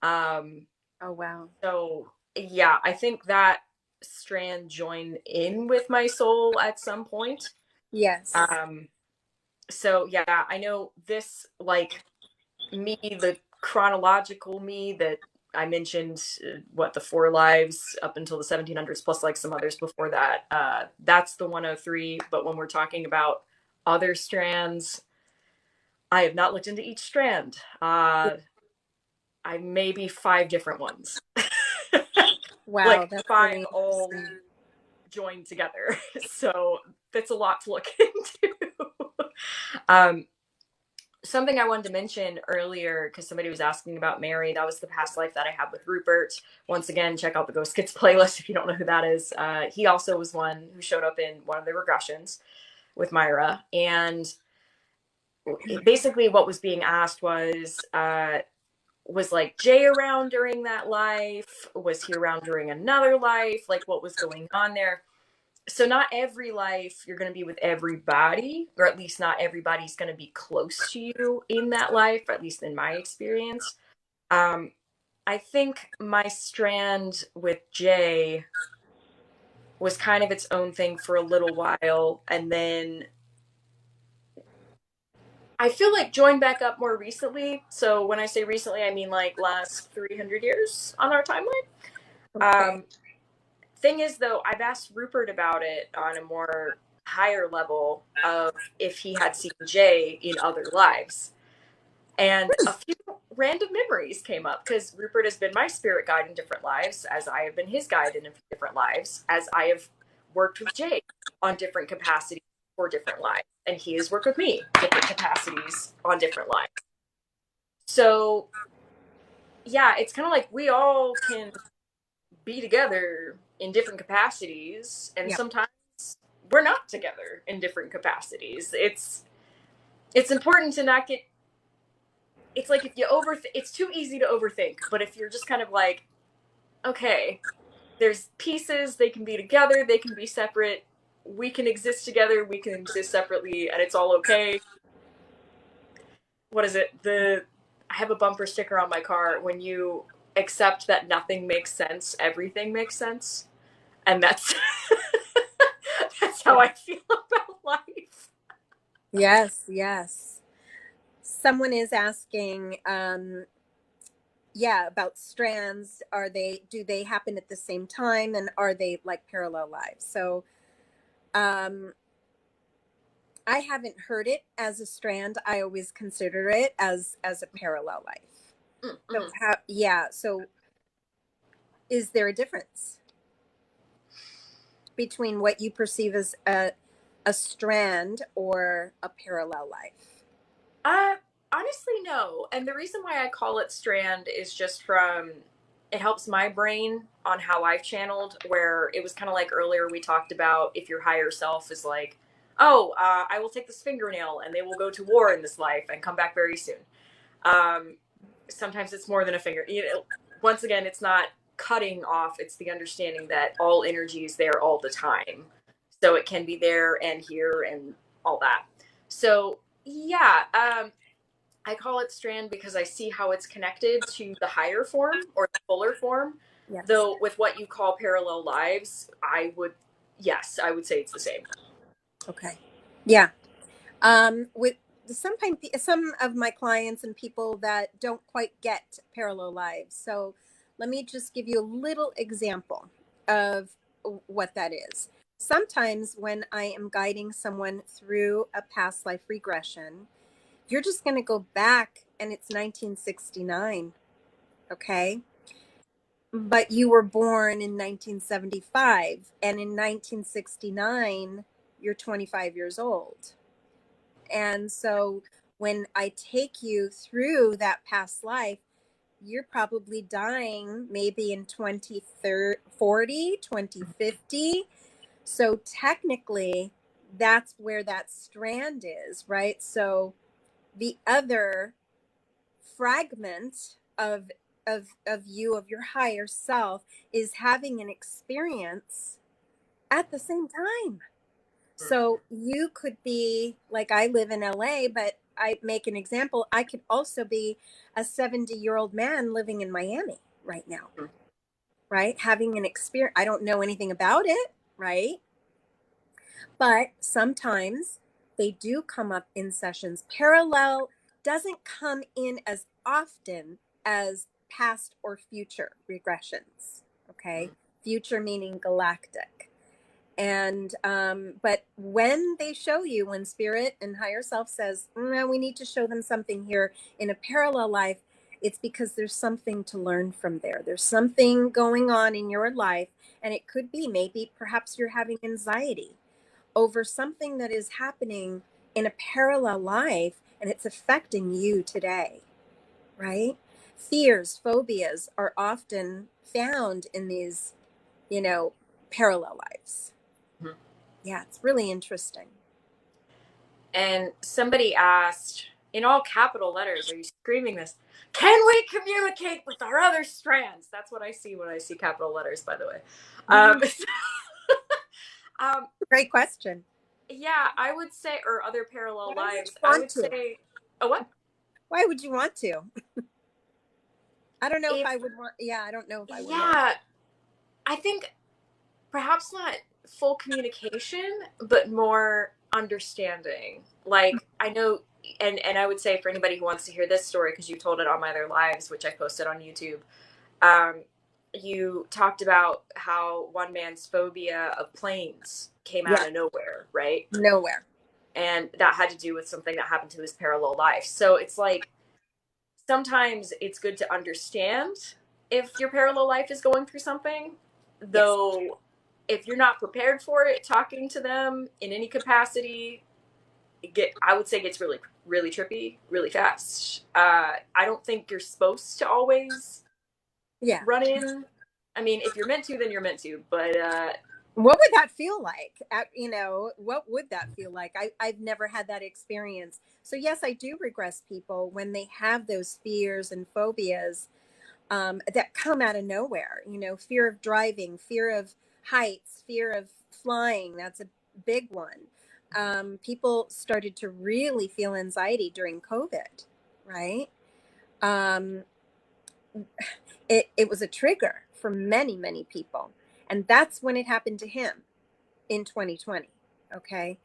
Um, Oh, wow. so yeah, I think that strand joined in with my soul at some point. Yes. Um, so yeah, I know this, like me, the chronological me that I mentioned, what, the 4 lives up until the 1700s, plus like some others before that. That's the 103. But when we're talking about other strands, I have not looked into each strand. I maybe 5 different ones. Wow, Like that's 5 really all interesting. joined together. So that's a lot to look into. um, Something I wanted to mention earlier, because somebody was asking about Mary, that was the past life that I had with Rupert. Once again, check out the Ghost Kids playlist if you don't know who that is. He also was one who showed up in one of the regressions with Mayra. And basically, what was being asked was like Jay around during that life? Was he around during another life? Like, what was going on there? So not every life you're going to be with everybody, or at least not everybody's going to be close to you in that life, at least in my experience. um I think my strand with Jay was kind of its own thing for a little while, and then I feel like joined back up more recently. So when I say recently, I mean like last 300 years on our timeline. Okay. Thing is, though, I've asked Rupert about it on a more higher level of if he had seen Jay in other lives. And a few random memories came up because Rupert has been my spirit guide in different lives, as I have been his guide in a few different lives, as I have worked with Jay on different capacities for different lives. And he has worked with me different capacities on different lives. So, yeah, it's kind of like we all can be together in different capacities, and Yeah. sometimes we're not together in different capacities. It's important to not get, it's like if you it's too easy to overthink. But if you're just kind of like, okay, there's pieces, they can be together, they can be separate, we can exist together, we can exist separately, and it's all okay. What is it, the I have a bumper sticker on my car: when you accept that nothing makes sense, everything makes sense. And that's that's how Yeah. I feel about life. Yes, yes. Someone is asking, yeah, about strands. Do they happen at the same time, and are they like parallel lives? So, um, I haven't heard it as a strand. I always consider it as a parallel life. So, Mm-hmm. yeah. So, is there a difference between what you perceive as a strand or a parallel life? Uh, Honestly, no. And the reason why I call it strand is just from it helps my brain on how I've channeled, where it was kind of like earlier we talked about if your higher self is like, oh, I will take this fingernail and they will go to war in this life and come back very soon. Um, Sometimes it's more than a finger. Once again, it's not cutting off, it's the understanding that all energy is there all the time. So it can be there and here and all that. So, yeah, I call it strand because I see how it's connected to the higher form or the fuller form. Yes. Though with what you call parallel lives, yes, I would say it's the same. Okay. Yeah. With sometimes some of my clients and people that don't quite get parallel lives. So let me just give you a little example of what that is. Sometimes when I am guiding someone through a past life regression, you're just going to go back and it's 1969. Okay. But you were born in 1975, and in 1969, you're 25 years old. And so when I take you through that past life, you're probably dying maybe in 2040, 2050. So technically, that's where that strand is, right? So the other fragment of you, of your higher self, is having an experience at the same time. So you could be like, I live in LA, but I make an example. I could also be a 70-year-old man living in Miami right now, right? Having an experience. I don't know anything about it, right? But sometimes they do come up in sessions. Parallel doesn't come in as often as past or future regressions. Okay. Future meaning galactic. And but when they show you, when spirit and higher self says, no, we need to show them something here in a parallel life, it's because there's something to learn from there. There's something going on in your life, and it could be maybe perhaps you're having anxiety over something that is happening in a parallel life, and it's affecting you today, right? Fears, phobias are often found in these, parallel lives. Mhm. Yeah, it's really interesting. And somebody asked, in all capital letters, are you screaming this? Can we communicate with our other strands? That's what I see when I see capital letters, by the way. Mhm. Um, Great question. yeah, I would say, or other parallel Why would lives, you I want would to? say, oh, what? Why would you want to? I don't know if If, I would want. Yeah, I don't know if I would want. yeah, I think perhaps not full communication, but more understanding. Like, I know, and I would say for anybody who wants to hear this story, because you told it on my other lives, which I posted on YouTube, um, you talked about how one man's phobia of planes came out Yeah, of nowhere, right? nowhere. And that had to do with something that happened to his parallel life. So it's like sometimes it's good to understand if your parallel life is going through something, Yes. though if you're not prepared for it, talking to them in any capacity, I would say gets really trippy really fast. I don't think you're supposed to always Yeah. run in. I mean, if you're meant to, then you're meant to. But What would that feel like? What would that feel like? I've never had that experience. So yes, I do regress people when they have those fears and phobias that come out of nowhere. Fear of driving, fear of heights, fear of flying. That's a big one. People started to really feel anxiety during COVID, right? Um, it was a trigger for many, many people. And that's when it happened to him in 2020. Okay.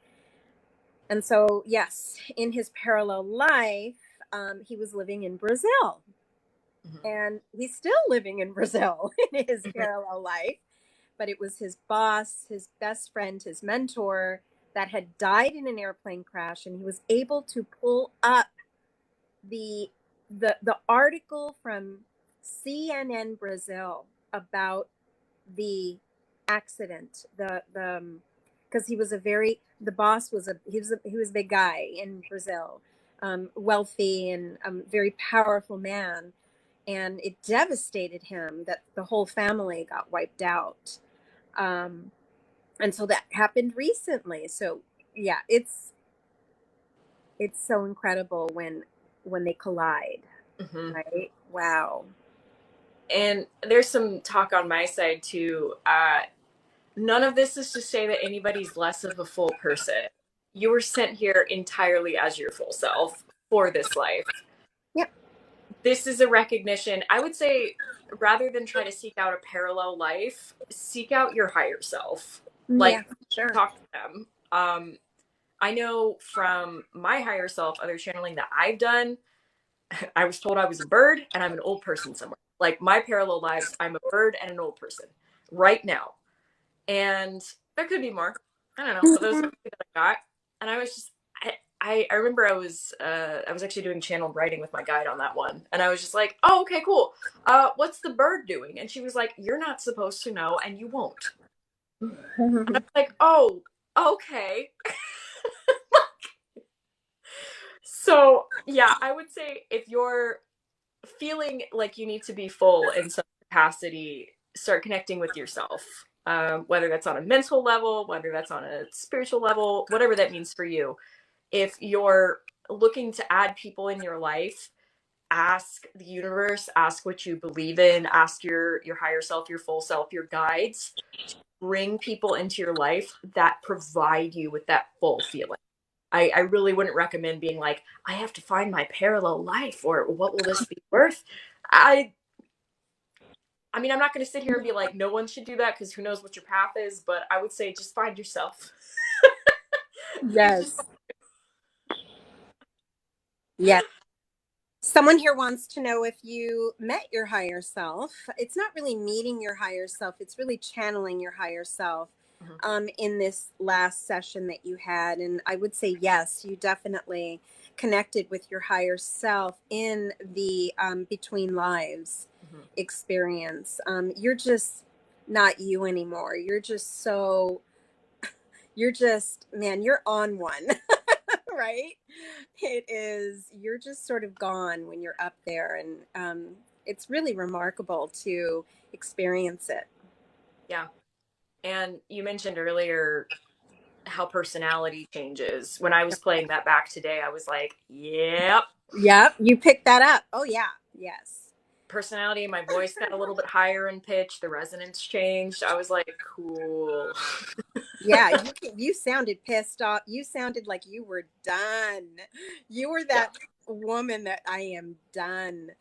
And so, yes, in his parallel life, he was living in Brazil, and he's still living in Brazil in his parallel life. But it was his boss, his best friend, his mentor that had died in an airplane crash, and he was able to pull up the the article from CNN Brazil about the accident. The Because he was the boss was he was a big guy in Brazil, wealthy and very powerful man, and it devastated him that the whole family got wiped out. Um, and so that happened recently. So yeah, it's so incredible when they collide, Hmm. right? Wow. And there's some talk on my side too. None of this is to say that anybody's less of a full person. You were sent here entirely as your full self for this life. Yep. This is a recognition. I would say, rather than try to seek out a parallel life, seek out your higher self. Yeah, Like, sure. talk to them. I know from my higher self, other channeling that I've done, I was told I was a bird and I'm an old person somewhere. Like, my parallel lives, I'm a bird and an old person right now. And there could be more. I don't know, but those are the two that I got. And I was just, I remember I was actually doing channeled writing with my guide on that one, and I was just like, oh, okay, cool. What's the bird doing? And she was like, you're not supposed to know, and you won't. And I was like, oh, okay. So yeah, I would say if you're feeling like you need to be full in some capacity, start connecting with yourself. Whether that's on a mental level, whether that's on a spiritual level, whatever that means for you. If you're looking to add people in your life, ask the universe, ask what you believe in, ask your higher self, your full self, your guides. Bring people into your life that provide you with that full feeling. I really wouldn't recommend being like, I have to find my parallel life, or what will this be worth? I I mean, I'm not going to sit here and be like, no one should do that because who knows what your path is, but I would say just find yourself. Please just. Yes. Yes. Someone here wants to know if you met your higher self. It's not really meeting your higher self, it's really channeling your higher self Mhm. in this last session that you had. And I would say, yes, you definitely connected with your higher self in the Between Lives Mhm. experience. You're just not you anymore. You're just, man, you're on one. Right? It is, you're just sort of gone when you're up there. And it's really remarkable to experience it. Yeah. And you mentioned earlier how personality changes. When I was playing that back today, I was like, yep. Yep, you picked that up. Oh, yeah. Yes. Personality, my voice got a little bit higher in pitch, the resonance changed. I was like, cool. Yeah, you sounded pissed off. You sounded like you were done. You were Yeah. that woman that I am done.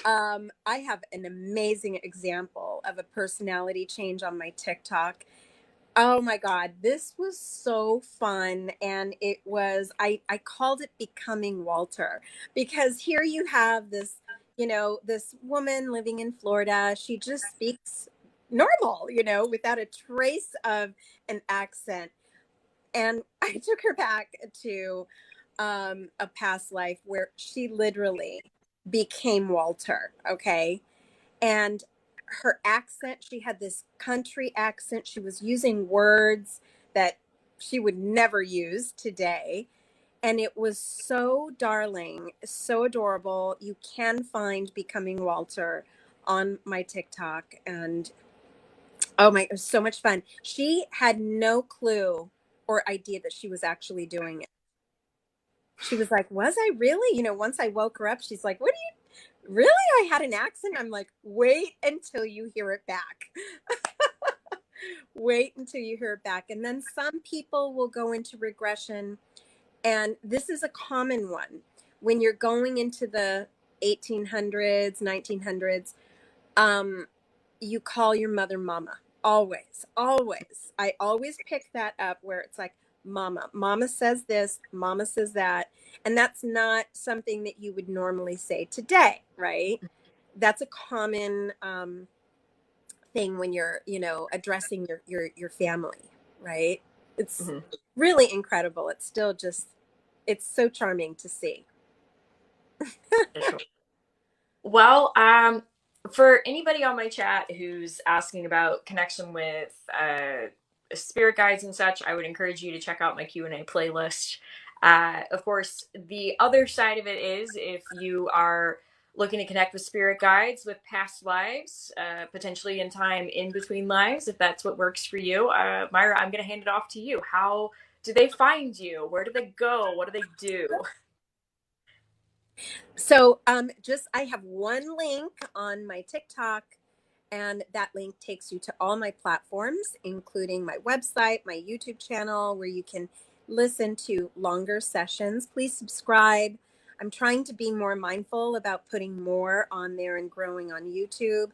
I have an amazing example of a personality change on my TikTok. Oh my God, this was so fun. And it was, I called it Becoming Walter, because here you have this, this woman living in Florida. She just speaks normal, without a trace of an accent. And I took her back to a past life where she literally became Walter. Okay. And her accent, she had this country accent. She was using words that she would never use today. And it was so darling, so adorable. You can find Becoming Walter on my TikTok. And oh my, it was so much fun. She had no clue or idea that she was actually doing it. She was like, was I really? Once I woke her up, she's like, what do you really? I had an accent. I'm like, wait until you hear it back. Wait until you hear it back. And then some people will go into regression. And this is a common one. When you're going into the 1800s, 1900s, you call your mother mama. Always, always. I always pick that up where it's like, mama. Mama says this, mama says that. And that's not something that you would normally say today, right? That's a common thing when you're addressing your family, right? It's Mhm. really incredible. It's still just, it's so charming to see. For sure. Well, for anybody on my chat who's asking about connection with spirit guides and such, I would encourage you to check out my Q&A playlist. Of course, the other side of it is if you are looking to connect with spirit guides with past lives, potentially in time in between lives, if that's what works for you. Mayra, I'm going to hand it off to you. How do they find you? Where do they go? What do they do? So just I have one link on my TikTok, and that link takes you to all my platforms, including my website, my YouTube channel, where you can listen to longer sessions. Please subscribe. I'm trying to be more mindful about putting more on there and growing on YouTube,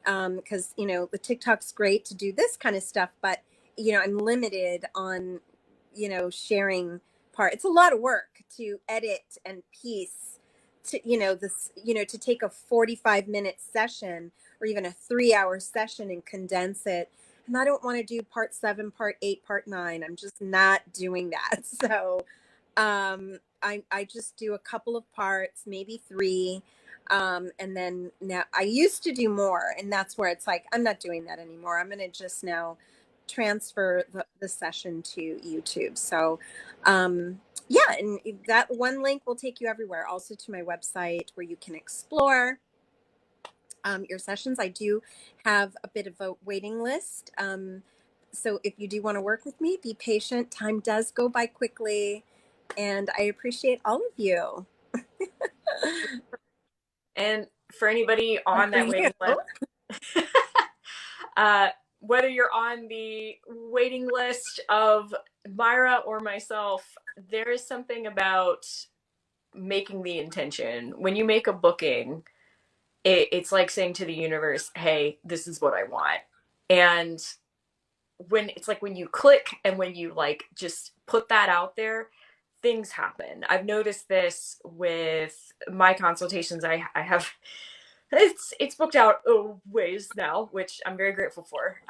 because the TikTok's great to do this kind of stuff, but I'm limited on sharing part. It's a lot of work to edit and piece to to take a 45-minute session or even a 3-hour session and condense it. And I don't want to do part 7, part 8, part 9. I'm just not doing that. So I just do a couple of parts, maybe 3. And then now I used to do more, and that's where it's like, I'm not doing that anymore. I'm going to just now transfer the session to YouTube. So, yeah, and that one link will take you everywhere. Also to my website where you can explore your sessions. I do have a bit of a waiting list. So if you do want to work with me, be patient. Time does go by quickly, and I appreciate all of you. And for anybody And on for that you. waiting list, whether you're on the waiting list of Mayra or myself, there is something about making the intention. When you make a booking, it's like saying to the universe, hey, this is what I want. And when you click and when you like just put that out there, things happen. I've noticed this with my consultations. I have it's booked out ways now, which I'm very grateful for.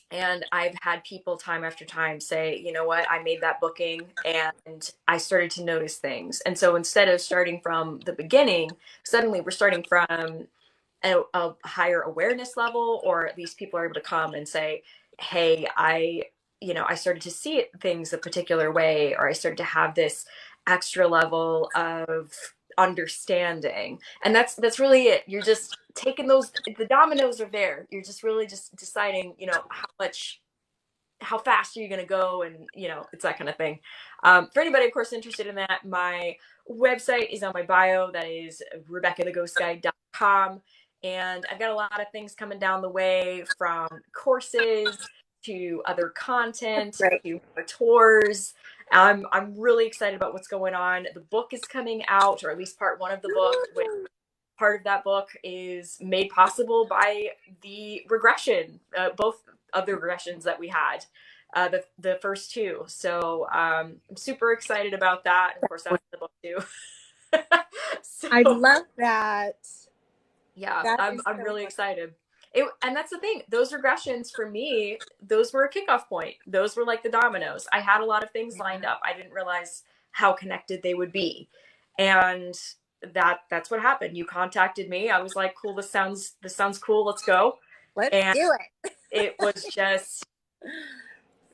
And I've had people time after time say, you know what, I made that booking and I started to notice things. And so instead of starting from the beginning, suddenly we're starting from a higher awareness level, or at least people are able to come and say, hey, I started to see things a particular way, or I started to have this extra level of understanding. And that's really it. You're just taking the dominoes are there. You're just really just deciding, how fast are you going to go, and it's that kind of thing. For anybody of course interested in that, my website is on my bio. That is RebekahTheGhostGuide.com, and I've got a lot of things coming down the way, from courses to other content Right. to tours. I'm really excited about what's going on. The book is coming out, or at least part 1 of the book, which part of that book is made possible by the regression, both of the regressions that we had, the first 2. So I'm super excited about that. And of course, that's the book too. I So love that. yeah, That I'm is I'm so really fun. excited. And that's the thing. Those regressions for me, those were a kickoff point. Those were like the dominoes. I had a lot of things lined Yeah. up. I didn't realize how connected they would be, and that's what happened. You contacted me. I was like, cool. This sounds cool. Let's go. Let's And do it. it was just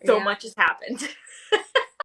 so Yeah. much has happened.